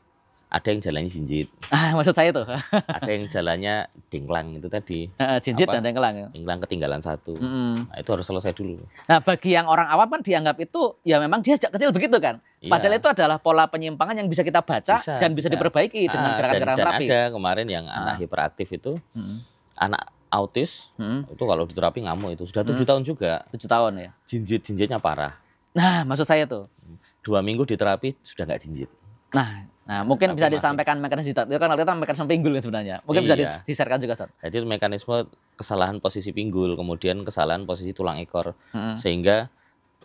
Speaker 2: ada yang jalannya jinjit.
Speaker 1: Maksud saya itu.
Speaker 2: Ada yang jalannya dingklang itu tadi.
Speaker 1: Jinjit dan dingklang.
Speaker 2: Dingklang ketinggalan 1. Nah, itu harus selesai dulu.
Speaker 1: Nah, bagi yang orang awam kan dianggap itu ya memang dia sejak kecil begitu kan. Padahal itu adalah pola penyimpangan yang bisa kita baca dan bisa diperbaiki dengan gerakan-gerakan terapi.
Speaker 2: Dan ada kemarin yang anak hiperaktif itu, anak autis itu kalau di terapi ngamuk itu sudah 7 tahun juga.
Speaker 1: 7 tahun ya.
Speaker 2: Jinjitnya parah.
Speaker 1: Nah, maksud saya tuh.
Speaker 2: 2 minggu di terapi sudah nggak jinjit.
Speaker 1: Nah, mungkin bisa disampaikan mekanisme itu kan kita mekanisme pinggul kan sebenarnya. Mungkin bisa di-share-kan juga, Sat.
Speaker 2: Jadi mekanisme kesalahan posisi pinggul, kemudian kesalahan posisi tulang ekor, sehingga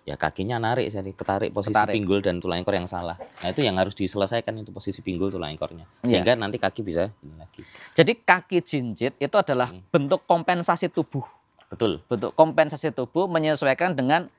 Speaker 2: ya kakinya narik, jadi ketarik posisi pinggul dan tulang ekor yang salah. Nah itu yang harus diselesaikan, itu posisi pinggul tulang ekornya, sehingga nanti kaki bisa ini lagi.
Speaker 1: Jadi kaki jinjit itu adalah bentuk kompensasi tubuh.
Speaker 2: Betul.
Speaker 1: Bentuk kompensasi tubuh menyesuaikan dengan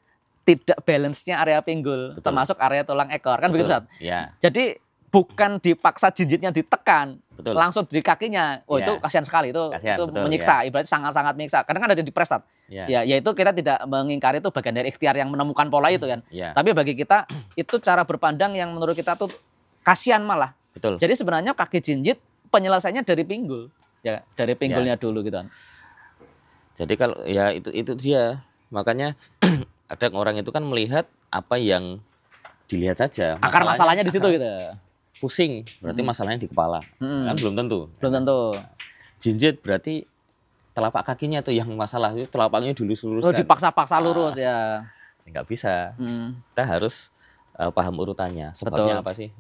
Speaker 1: tidak balance-nya area pinggul, termasuk area tulang ekor, kan begitu, Sat?
Speaker 2: Ya.
Speaker 1: Jadi bukan dipaksa jinjitnya ditekan,
Speaker 2: betul,
Speaker 1: langsung di kakinya. Oh itu kasihan sekali, itu betul, menyiksa, ibaratnya sangat-sangat menyiksa. Kadang kan ada yang dipres, ya itu kita tidak mengingkari, itu bagian dari ikhtiar yang menemukan pola itu kan. Tapi bagi kita itu cara berpandang yang menurut kita tuh kasihan malah.
Speaker 2: Betul.
Speaker 1: Jadi sebenarnya kaki jinjit penyelesaiannya dari pinggul, ya dari pinggulnya dulu gitu kan.
Speaker 2: Jadi kalau ya itu dia, makanya ada orang itu kan melihat apa yang dilihat saja.
Speaker 1: Akar masalahnya di situ gitu.
Speaker 2: Pusing, berarti masalahnya di kepala. Kan belum tentu.
Speaker 1: Belum tentu.
Speaker 2: Jinjit berarti telapak kakinya tuh yang masalah, itu telapaknya dulu lurus.
Speaker 1: Oh, dipaksa-paksa lurus ya.
Speaker 2: Nggak bisa. Kita harus paham urutannya. Sebabnya apa sih?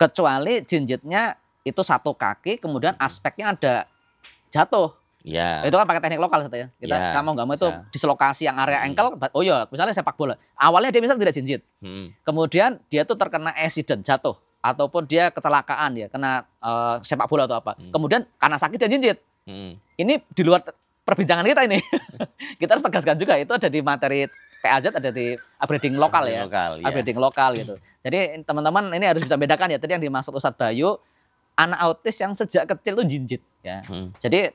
Speaker 1: Kecuali jinjitnya itu satu kaki, kemudian aspeknya ada jatuh.
Speaker 2: Ya.
Speaker 1: Itu kan pakai teknik lokal ya. Kita nggak mau itu dislokasi yang area ankle. Oh iya, misalnya sepak bola. Awalnya dia misalnya tidak jinjit. Kemudian dia tuh terkena accident, jatuh. Ataupun dia kecelakaan ya, kena sepak bola atau apa. Kemudian karena sakit dia jinjit. Ini di luar perbincangan kita ini. Kita harus tegaskan juga, itu ada di materi PAZ, ada di upgrading lokal ya. Upgrading lokal gitu. Jadi teman-teman ini harus bisa bedakan ya. Tadi yang dimaksud Ustadz Bayu, anak autis yang sejak kecil tuh jinjit ya. Jadi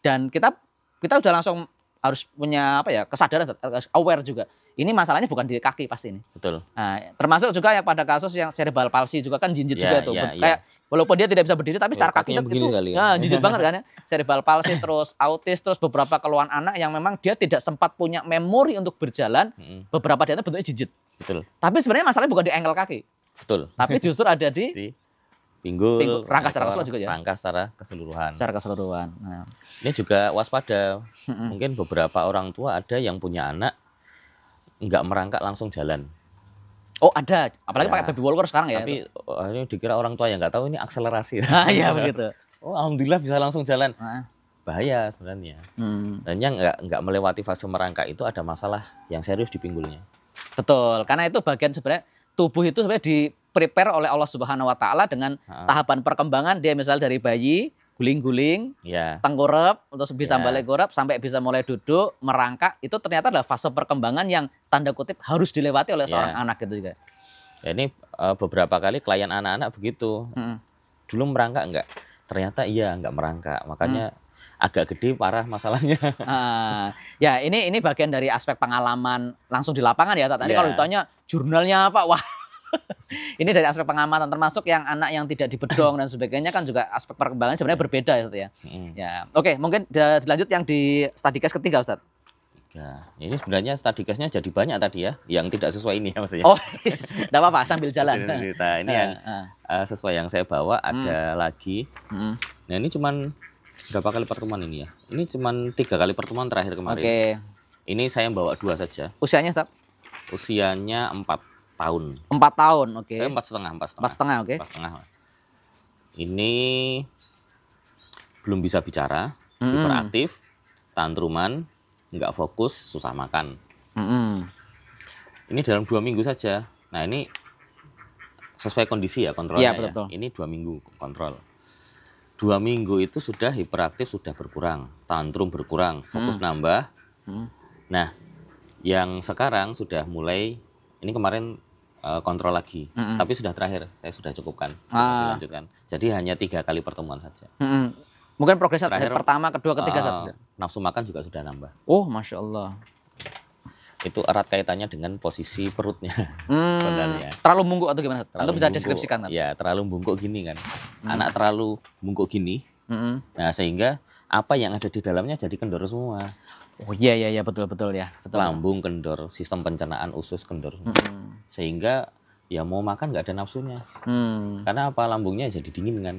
Speaker 1: dan kita udah langsung harus punya apa ya, kesadaran, aware juga. Ini masalahnya bukan di kaki pasti ini.
Speaker 2: Betul.
Speaker 1: Nah, termasuk juga yang pada kasus yang cerebral palsy juga kan jinjit juga tuh. Kayak walaupun dia tidak bisa berdiri tapi secara kaki itu jinjit banget kan ya. Cerebral palsy, terus autis, terus beberapa keluhan anak yang memang dia tidak sempat punya memori untuk berjalan, beberapa dia bentuknya jinjit.
Speaker 2: Betul.
Speaker 1: Tapi sebenarnya masalahnya bukan di ankle kaki.
Speaker 2: Betul.
Speaker 1: Tapi justru ada di
Speaker 2: pinggul,
Speaker 1: rangka secara keseluruhan juga ya.
Speaker 2: Rangka secara keseluruhan.
Speaker 1: Secara keseluruhan. Nah.
Speaker 2: Ini juga waspada. Mungkin beberapa orang tua ada yang punya anak nggak merangkak langsung jalan.
Speaker 1: Oh ada, apalagi pakai baby walker sekarang ya.
Speaker 2: Tapi ini dikira orang tua yang nggak tahu ini akselerasi.
Speaker 1: Iya begitu.
Speaker 2: Oh alhamdulillah bisa langsung jalan. Bahaya sebenarnya. Dan yang nggak melewati fase merangkak itu ada masalah yang serius di pinggulnya.
Speaker 1: Betul, karena itu bagian sebenarnya tubuh itu sebenarnya di-prepare oleh Allah Subhanahu wa taala dengan tahapan perkembangan dia misalnya dari bayi, guling-guling, tengkurap, terus bisa balik kurap sampai bisa mulai duduk, merangkak, itu ternyata adalah fase perkembangan yang tanda kutip harus dilewati oleh seorang anak gitu juga.
Speaker 2: Ya, ini beberapa kali klien anak-anak begitu. Dulu merangkak enggak? Ternyata iya enggak merangkak. Makanya agak gede parah masalahnya.
Speaker 1: Ya ini bagian dari aspek pengalaman langsung di lapangan ya. Tadi kalau ditanya jurnalnya apa, wah ini dari aspek pengamatan termasuk yang anak yang tidak dibedong dan sebagainya kan juga aspek perkembangan sebenarnya berbeda ya. Ya, oke, mungkin dilanjut yang di study case ketiga Ustadz.
Speaker 2: Ya, ini sebenarnya study case-nya jadi banyak tadi ya, yang tidak sesuai ini ya maksudnya.
Speaker 1: Oh, enggak apa-apa sambil jalan.
Speaker 2: Ini yang sesuai yang saya bawa ada lagi. Nah, ini cuman berapa kali pertemuan ini ya? Ini cuman 3 kali pertemuan terakhir kemarin. Ini saya bawa 2 saja.
Speaker 1: Usianya Ustadz?
Speaker 2: Usianya 4 tahun.
Speaker 1: 4 tahun, oke.
Speaker 2: 4,5, oke. 4,5. Ini belum bisa bicara, hiperaktif, tantruman, nggak fokus, susah makan. Ini dalam 2 minggu saja. Nah ini sesuai kondisi ya kontrolnya ya. Ini 2 minggu kontrol. 2 minggu itu sudah hiperaktif sudah berkurang, tantrum berkurang, fokus nambah. Nah, yang sekarang sudah mulai, ini kemarin kontrol lagi, tapi sudah terakhir, saya sudah cukupkan, dilanjutkan. Jadi hanya 3 kali pertemuan saja.
Speaker 1: Mungkin progresnya terakhir pertama, kedua, ketiga.
Speaker 2: Nafsu makan juga sudah nambah.
Speaker 1: Oh, Masya Allah.
Speaker 2: Itu erat kaitannya dengan posisi perutnya sebenarnya.
Speaker 1: Terlalu bungkuk atau gimana? Atau bisa deskripsikan kan?
Speaker 2: Ya, terlalu bungkuk gini kan. Anak terlalu bungkuk gini. Nah, sehingga apa yang ada di dalamnya jadi kendor semua.
Speaker 1: Oh iya betul ya. Betul.
Speaker 2: Lambung kendor, sistem pencernaan usus kendor. Sehingga ya mau makan nggak ada nafsunya. Karena apa, lambungnya jadi dingin kan.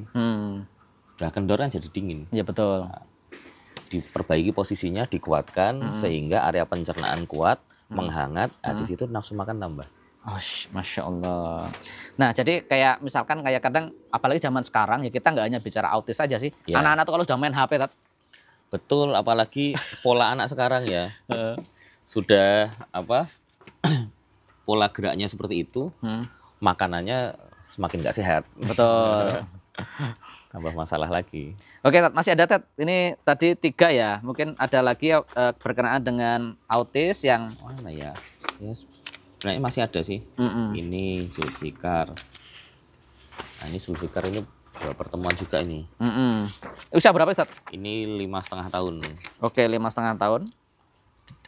Speaker 2: Udah kendor kan jadi dingin.
Speaker 1: Iya betul.
Speaker 2: Nah, diperbaiki posisinya, dikuatkan sehingga area pencernaan kuat, menghangat, di situ nafsu makan tambah.
Speaker 1: Oh, Masya Allah. Nah, jadi kayak misalkan kayak kadang, apalagi zaman sekarang ya kita nggak hanya bicara autis saja sih. Anak-anak tuh kalau sudah main HP,
Speaker 2: betul, apalagi pola anak sekarang ya. Sudah pola geraknya seperti itu, makanannya semakin nggak sehat.
Speaker 1: Betul.
Speaker 2: Tambah masalah lagi.
Speaker 1: Oke, masih ada Ted. Ini tadi 3 ya. Mungkin ada lagi berkenaan dengan autis yang
Speaker 2: mana ya? Ya sebenarnya masih ada sih. Ini Zulfikar. Nah, ini Zulfikar ini 2 pertemuan juga ini.
Speaker 1: Usia berapa Ustaz?
Speaker 2: Ini 5,5 tahun.
Speaker 1: Oke, 5,5 tahun.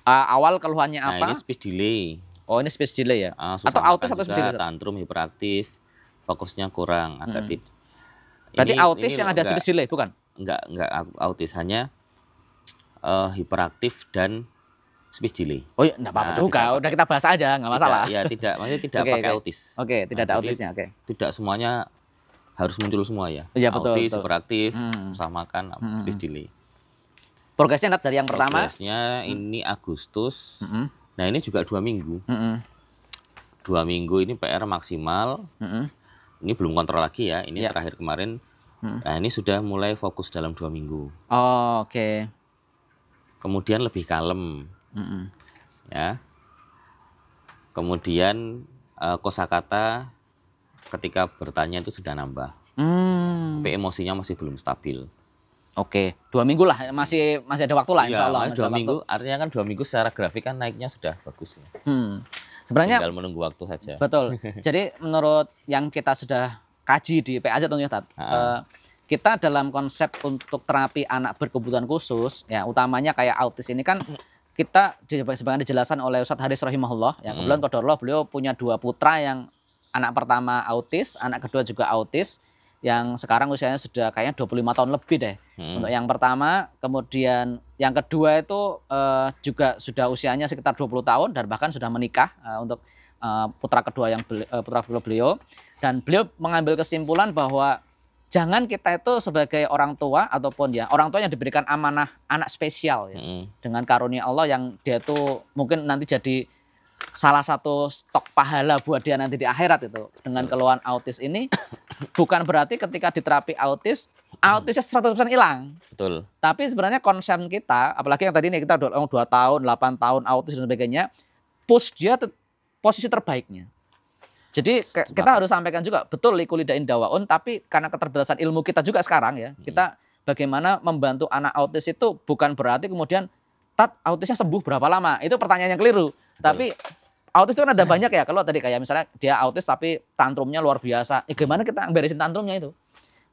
Speaker 1: Awal keluhannya apa?
Speaker 2: Nah, ini speech delay.
Speaker 1: Oh, ini speech delay ya?
Speaker 2: Atau autis atau speech delay? Tantrum, hiperaktif, fokusnya kurang, agak tidak.
Speaker 1: Berarti autis yang ada speech delay, bukan?
Speaker 2: Enggak autis, hanya hiperaktif dan speech delay.
Speaker 1: Oh iya, enggak apa-apa juga, udah kita bahas aja, enggak masalah.
Speaker 2: Maksudnya tidak pakai autis.
Speaker 1: Oke, tidak ada autisnya, oke.
Speaker 2: Tidak semuanya harus muncul semua ya.
Speaker 1: Iya, betul.
Speaker 2: Autis, hiperaktif, susah makan, speech delay.
Speaker 1: Progresnya dari yang pertama?
Speaker 2: Progresnya ini Agustus. Nah, ini juga 2 minggu. 2 minggu ini PR maksimal. Ini belum kontrol lagi ya, ini terakhir kemarin. Nah, ini sudah mulai fokus dalam 2 minggu.
Speaker 1: Oh, oke.
Speaker 2: Kemudian lebih kalem. Ya. Kemudian kosakata ketika bertanya itu sudah nambah. Tapi emosinya masih belum stabil.
Speaker 1: Oke, 2 minggu lah, masih ada waktu lah insya Allah.
Speaker 2: 2 minggu, artinya kan 2 minggu secara grafik kan naiknya sudah bagus. Ya.
Speaker 1: Sebenarnya
Speaker 2: tinggal menunggu waktu saja.
Speaker 1: Betul. Jadi menurut yang kita sudah kaji di PAZ tentunya kita dalam konsep untuk terapi anak berkebutuhan khusus, ya utamanya kayak autis ini kan kita sebagaimana dijelaskan oleh Ustadz Haris rahimahullah, yang kebetulan qadarullah beliau punya 2 putra yang anak pertama autis, anak kedua juga autis, yang sekarang usianya sudah kayaknya 25 tahun lebih deh. Untuk yang pertama, kemudian yang kedua itu juga sudah usianya sekitar 20 tahun dan bahkan sudah menikah untuk putra kedua beliau. Dan beliau mengambil kesimpulan bahwa jangan kita itu sebagai orang tua ataupun ya orang tua yang diberikan amanah anak spesial ya, dengan karunia Allah yang dia tuh mungkin nanti jadi salah satu stok pahala buat dia nanti di akhirat itu dengan keluhan autis ini. Bukan berarti ketika diterapi autisnya 100% hilang.
Speaker 2: Betul.
Speaker 1: Tapi sebenarnya concern kita, apalagi yang tadi ini kita 2 tahun, 8 tahun autis dan sebagainya, push dia posisi terbaiknya. Jadi kita harus sampaikan juga, betul liku lidain dawaun, tapi karena keterbatasan ilmu kita juga sekarang ya, kita bagaimana membantu anak autis itu bukan berarti kemudian autisnya sembuh berapa lama. Itu pertanyaan yang keliru. Betul. Tapi autis itu kan ada banyak ya. Kalau tadi kayak misalnya dia autis tapi tantrumnya luar biasa. Gimana kita beresin tantrumnya itu?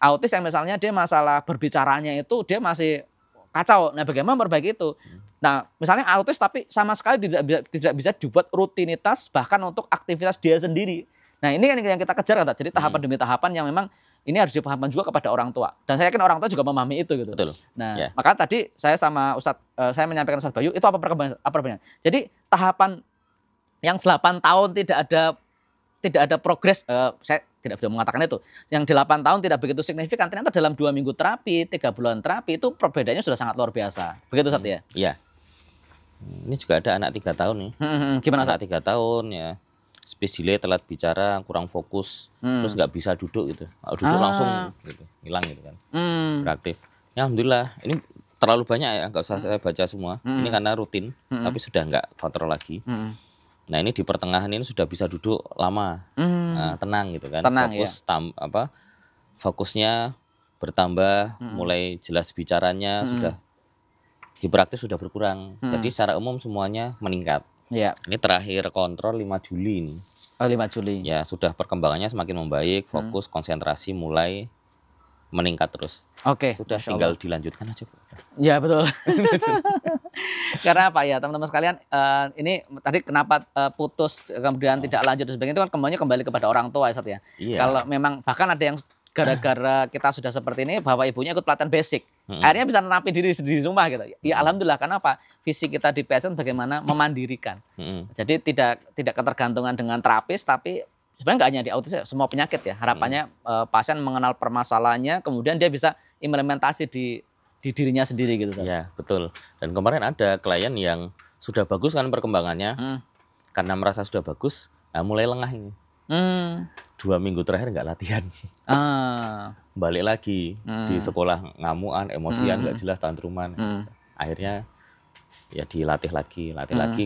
Speaker 1: Autis yang misalnya dia masalah berbicaranya itu dia masih kacau. Nah, bagaimana memperbaiki itu? Nah, misalnya autis tapi sama sekali tidak bisa dibuat rutinitas bahkan untuk aktivitas dia sendiri. Nah, ini kan yang kita kejar kan. Jadi tahapan demi tahapan yang memang ini harus dipahamkan juga kepada orang tua. Dan saya yakin orang tua juga memahami itu gitu. Betul. Nah, maka tadi saya sama Ustadz, saya menyampaikan Ustadz Bayu itu apa perkembangan. Jadi tahapan yang 8 tahun tidak ada progres, saya tidak bisa mengatakan itu. Yang 8 tahun tidak begitu signifikan, ternyata dalam 2 minggu terapi, 3 bulan terapi itu perbedaannya sudah sangat luar biasa. Begitu Ustadz ya? Iya.
Speaker 2: Ini juga ada anak 3 tahun nih.
Speaker 1: Gimana
Speaker 2: Ustadz? Anak 3 tahun ya. Speech delay, telat bicara, kurang fokus, terus nggak bisa duduk gitu. Kalau duduk langsung gitu, hilang gitu kan. Beraktif. Ya alhamdulillah, ini terlalu banyak ya, nggak usah saya baca semua. Ini karena rutin, tapi sudah nggak kontrol lagi. Nah ini di pertengahan ini sudah bisa duduk lama, tenang gitu kan.
Speaker 1: Tenang,
Speaker 2: fokus ya. Fokusnya bertambah, mulai jelas bicaranya sudah hiperaktif sudah berkurang. Jadi secara umum semuanya meningkat. Ya. Ini terakhir kontrol 5 Juli ini.
Speaker 1: Oh, 5 Juli.
Speaker 2: Ya, sudah perkembangannya semakin membaik, fokus, konsentrasi mulai meningkat terus.
Speaker 1: Oke.
Speaker 2: Sudah tinggal dilanjutkan aja.
Speaker 1: Ya, betul. Karena apa ya, teman-teman sekalian, ini tadi kenapa putus kemudian tidak lanjut dan sebagainya itu kan kembali kepada orang tua ya. Iya. Kalau memang bahkan ada yang gara-gara kita sudah seperti ini, bapak ibunya ikut pelatihan basic. Akhirnya bisa menapi diri sendiri di rumah gitu. Ya alhamdulillah, karena apa? Visi kita di PSN bagaimana memandirikan. Jadi tidak ketergantungan dengan terapis, tapi sebenarnya nggak hanya di autis, semua penyakit ya. Harapannya pasien mengenal permasalahannya, kemudian dia bisa implementasi di dirinya sendiri gitu.
Speaker 2: Iya, betul. Dan kemarin ada klien yang sudah bagus kan perkembangannya, karena merasa sudah bagus, nah mulai lengah ini. 2 minggu terakhir nggak latihan, balik lagi di sekolah ngamuan, emosian, nggak jelas, tantruman. Akhirnya ya dilatih lagi,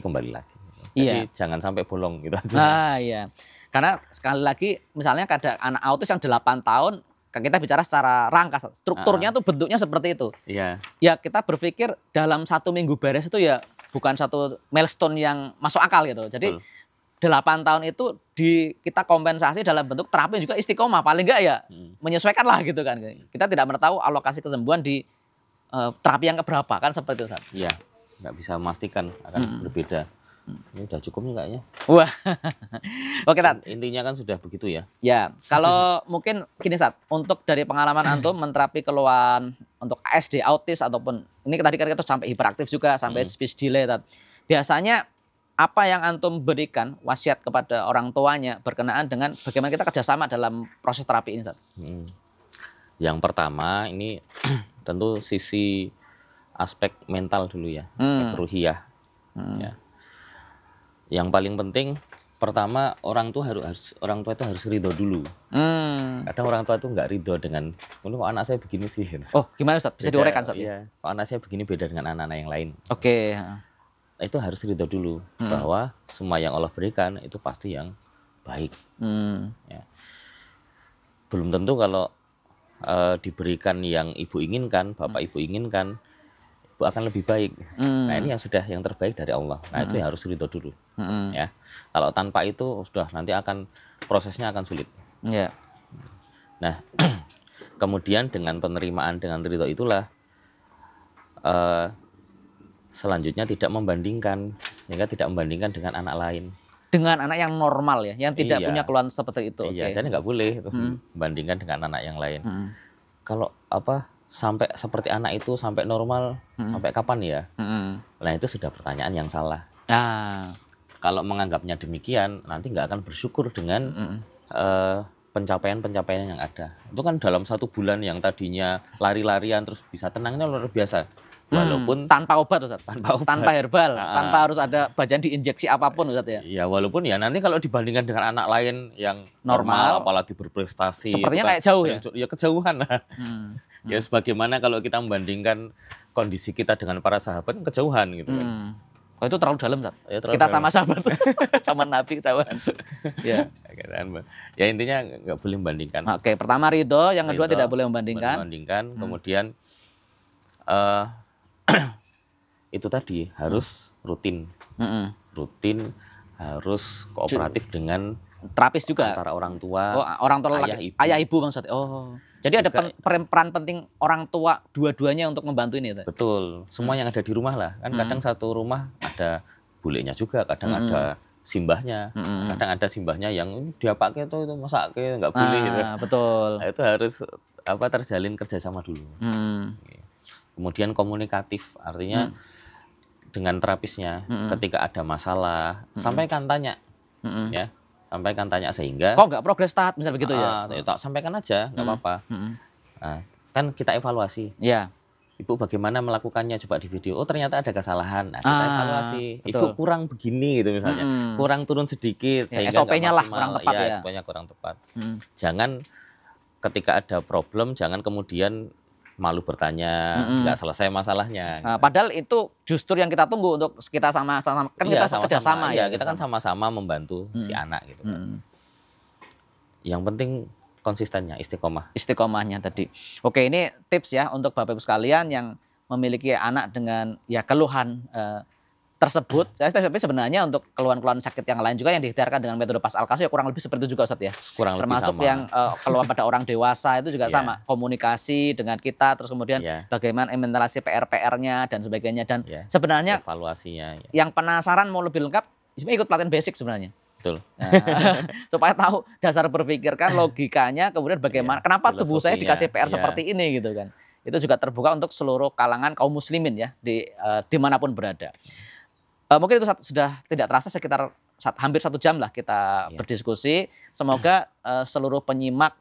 Speaker 2: kembali lagi. Jadi jangan sampai bolong gitu aja.
Speaker 1: Iya, karena sekali lagi misalnya ada anak autis yang 8 tahun, kita bicara secara rangkas, strukturnya tuh bentuknya seperti itu. Iya. Ya kita berpikir dalam 1 minggu beres itu ya bukan satu milestone yang masuk akal gitu. Jadi 8 tahun itu kita kompensasi dalam bentuk terapi juga istiqomah, paling enggak ya menyesuaikan lah gitu kan. Kita tidak pernah tahu alokasi kesembuhan di terapi yang keberapa kan seperti itu.
Speaker 2: Iya, nggak bisa memastikan akan berbeda. Ini udah cukup nih kayaknya.
Speaker 1: Wah, oke Tat.
Speaker 2: Intinya kan sudah begitu ya.
Speaker 1: Ya, kalau mungkin gini Tat, untuk dari pengalaman antum menterapi keluhan untuk ASD, autis ataupun ini tadi kan kita sampai hiperaktif juga, sampai speech delay Tat. Biasanya apa yang antum berikan wasiat kepada orang tuanya berkenaan dengan bagaimana kita kerjasama dalam proses terapi ini, Ustaz?
Speaker 2: Yang pertama ini tentu sisi aspek mental dulu ya, aspek ruhiyah. Ya. Yang paling penting pertama orang tua itu harus ridho dulu. Kadang orang tua itu nggak ridho dengan, kok anak saya begini sih.
Speaker 1: Oh gimana Ustaz? Bisa diuraikan Ustaz?
Speaker 2: Iya, kok anak saya begini beda dengan anak-anak yang lain.
Speaker 1: Oke.
Speaker 2: Itu harus ridho dulu bahwa semua yang Allah berikan itu pasti yang baik. Ya. Belum tentu kalau diberikan yang ibu inginkan, bapak ibu inginkan, ibu akan lebih baik. Nah ini yang terbaik dari Allah. Nah itu yang harus ridho dulu. Ya. Kalau tanpa itu sudah nanti prosesnya akan sulit.
Speaker 1: Yeah.
Speaker 2: Nah Kemudian dengan penerimaan, dengan ridho itulah selanjutnya tidak membandingkan, sehingga tidak membandingkan dengan anak lain.
Speaker 1: Dengan anak yang normal ya, yang tidak punya keluhan seperti itu.
Speaker 2: Iya, jadi nggak boleh membandingkan dengan anak yang lain. Kalau sampai seperti anak itu sampai normal, sampai kapan ya? Nah itu sudah pertanyaan yang salah. Kalau menganggapnya demikian, nanti nggak akan bersyukur dengan pencapaian-pencapaian yang ada. Itu kan dalam 1 bulan yang tadinya lari-larian terus bisa tenangnya luar biasa. Walaupun
Speaker 1: tanpa obat, Ustaz. Tanpa herbal, tanpa harus ada bagian diinjeksi apapun, Ustaz ya.
Speaker 2: Iya, walaupun ya nanti kalau dibandingkan dengan anak lain yang normal apalagi berprestasi,
Speaker 1: sepertinya kayak jauh ya.
Speaker 2: Ya kejauhan lah. Ya sebagaimana kalau kita membandingkan kondisi kita dengan para sahabat, kejauhan gitu kan.
Speaker 1: Oh, itu terlalu dalam, Ustaz. Ya, kita sama sahabat. Sama Nabi kejauhan. Ya.
Speaker 2: Ya intinya nggak boleh membandingkan.
Speaker 1: Oke, pertama ridho, yang kedua tidak boleh membandingkan.
Speaker 2: Kemudian itu tadi harus rutin, harus kooperatif dengan
Speaker 1: terapis juga
Speaker 2: antara orang tua,
Speaker 1: ayah ibu Bang Ustaz. Jadi ada peran penting orang tua dua-duanya untuk membantu ini.
Speaker 2: Betul, semua yang ada di rumah lah. Kan kadang satu rumah ada bulenya juga, kadang ada simbahnya, kadang ada simbahnya yang dia pakai itu masak nggak boleh. Gitu.
Speaker 1: Betul.
Speaker 2: Nah, itu harus terjalin kerjasama dulu. Kemudian komunikatif, artinya dengan terapisnya ketika ada masalah sampaikan tanya, ya sampaikan tanya sehingga
Speaker 1: kok nggak progres Tat, misal begitu ya.
Speaker 2: Sampaikan aja nggak apa-apa. Nah, kan kita evaluasi.
Speaker 1: Ya.
Speaker 2: Ibu bagaimana melakukannya, coba di video. Oh ternyata ada kesalahan. Nah, kita evaluasi. Ibu kurang begini gitu misalnya, kurang turun sedikit sehingga
Speaker 1: SOP-nya lah kurang tepat ya.
Speaker 2: SOP-nya kurang tepat. Jangan ketika ada problem jangan kemudian malu bertanya, nggak selesai masalahnya.
Speaker 1: Padahal itu justru yang kita tunggu untuk kita sama-sama, kan kita kerjasama ya.
Speaker 2: Kita kan sama-sama membantu si anak gitu. Yang penting konsistennya,
Speaker 1: istiqomahnya tadi. Oke, ini tips ya untuk Bapak Ibu sekalian yang memiliki anak dengan ya keluhan tersebut. Tapi sebenarnya untuk keluhan-keluhan sakit yang lain juga yang diikhtiarkan dengan metode Pas Al-Kaso ya kurang lebih seperti itu juga Ustaz ya. Termasuk yang keluhan pada orang dewasa itu juga sama, komunikasi dengan kita, terus kemudian bagaimana inventarisasi PR-PR-nya dan sebagainya, dan sebenarnya
Speaker 2: evaluasinya.
Speaker 1: Yang penasaran mau lebih lengkap ikut pelatihan basic sebenarnya.
Speaker 2: Betul.
Speaker 1: Supaya tahu dasar berpikir kan, logikanya, kemudian bagaimana kenapa tubuh saya dikasih PR seperti ini gitu kan. Itu juga terbuka untuk seluruh kalangan kaum muslimin ya dimanapun berada. Mungkin itu sudah tidak terasa sekitar hampir 1 jam lah kita berdiskusi. Semoga seluruh penyimak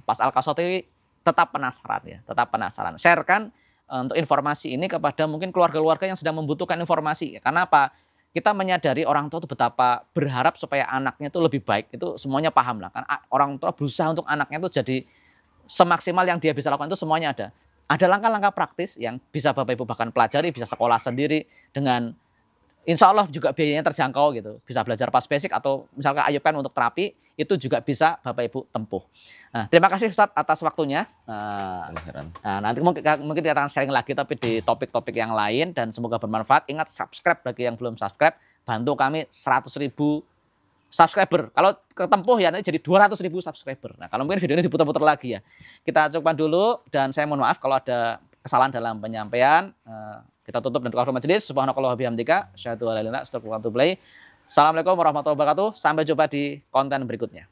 Speaker 1: Pas Al-Kaso TV tetap penasaran ya, tetap penasaran. Sharekan untuk informasi ini kepada mungkin keluarga-keluarga yang sedang membutuhkan informasi. Karena apa? Kita menyadari orang tua itu betapa berharap supaya anaknya itu lebih baik. Itu semuanya paham lah. Kan orang tua berusaha untuk anaknya itu jadi semaksimal yang dia bisa lakukan itu semuanya ada. Ada langkah-langkah praktis yang bisa Bapak Ibu bahkan pelajari, bisa sekolah sendiri dengan insya Allah juga biayanya terjangkau gitu. Bisa belajar Pas Basic atau misalkan Ayubkan untuk terapi, itu juga bisa Bapak Ibu tempuh. Nah, terima kasih Ustadz atas waktunya. Nanti mungkin kita akan sharing lagi tapi di topik-topik yang lain, dan semoga bermanfaat. Ingat subscribe bagi yang belum subscribe. Bantu kami 100.000 subscriber. Kalau ketempuh ya nanti jadi 200.000 subscriber. Nah, kalau mungkin video ini diputar-putar lagi ya. Kita cukupkan dulu, dan saya mohon maaf kalau ada kesalahan dalam penyampaian. Kita tutup dan tukar majelis. Subhanakallah wa bihamdika, asyhadu an la ilaha illa anta, astaghfiruka wa atubu ilaik. Assalamualaikum warahmatullahi wabarakatuh. Sampai jumpa di konten berikutnya.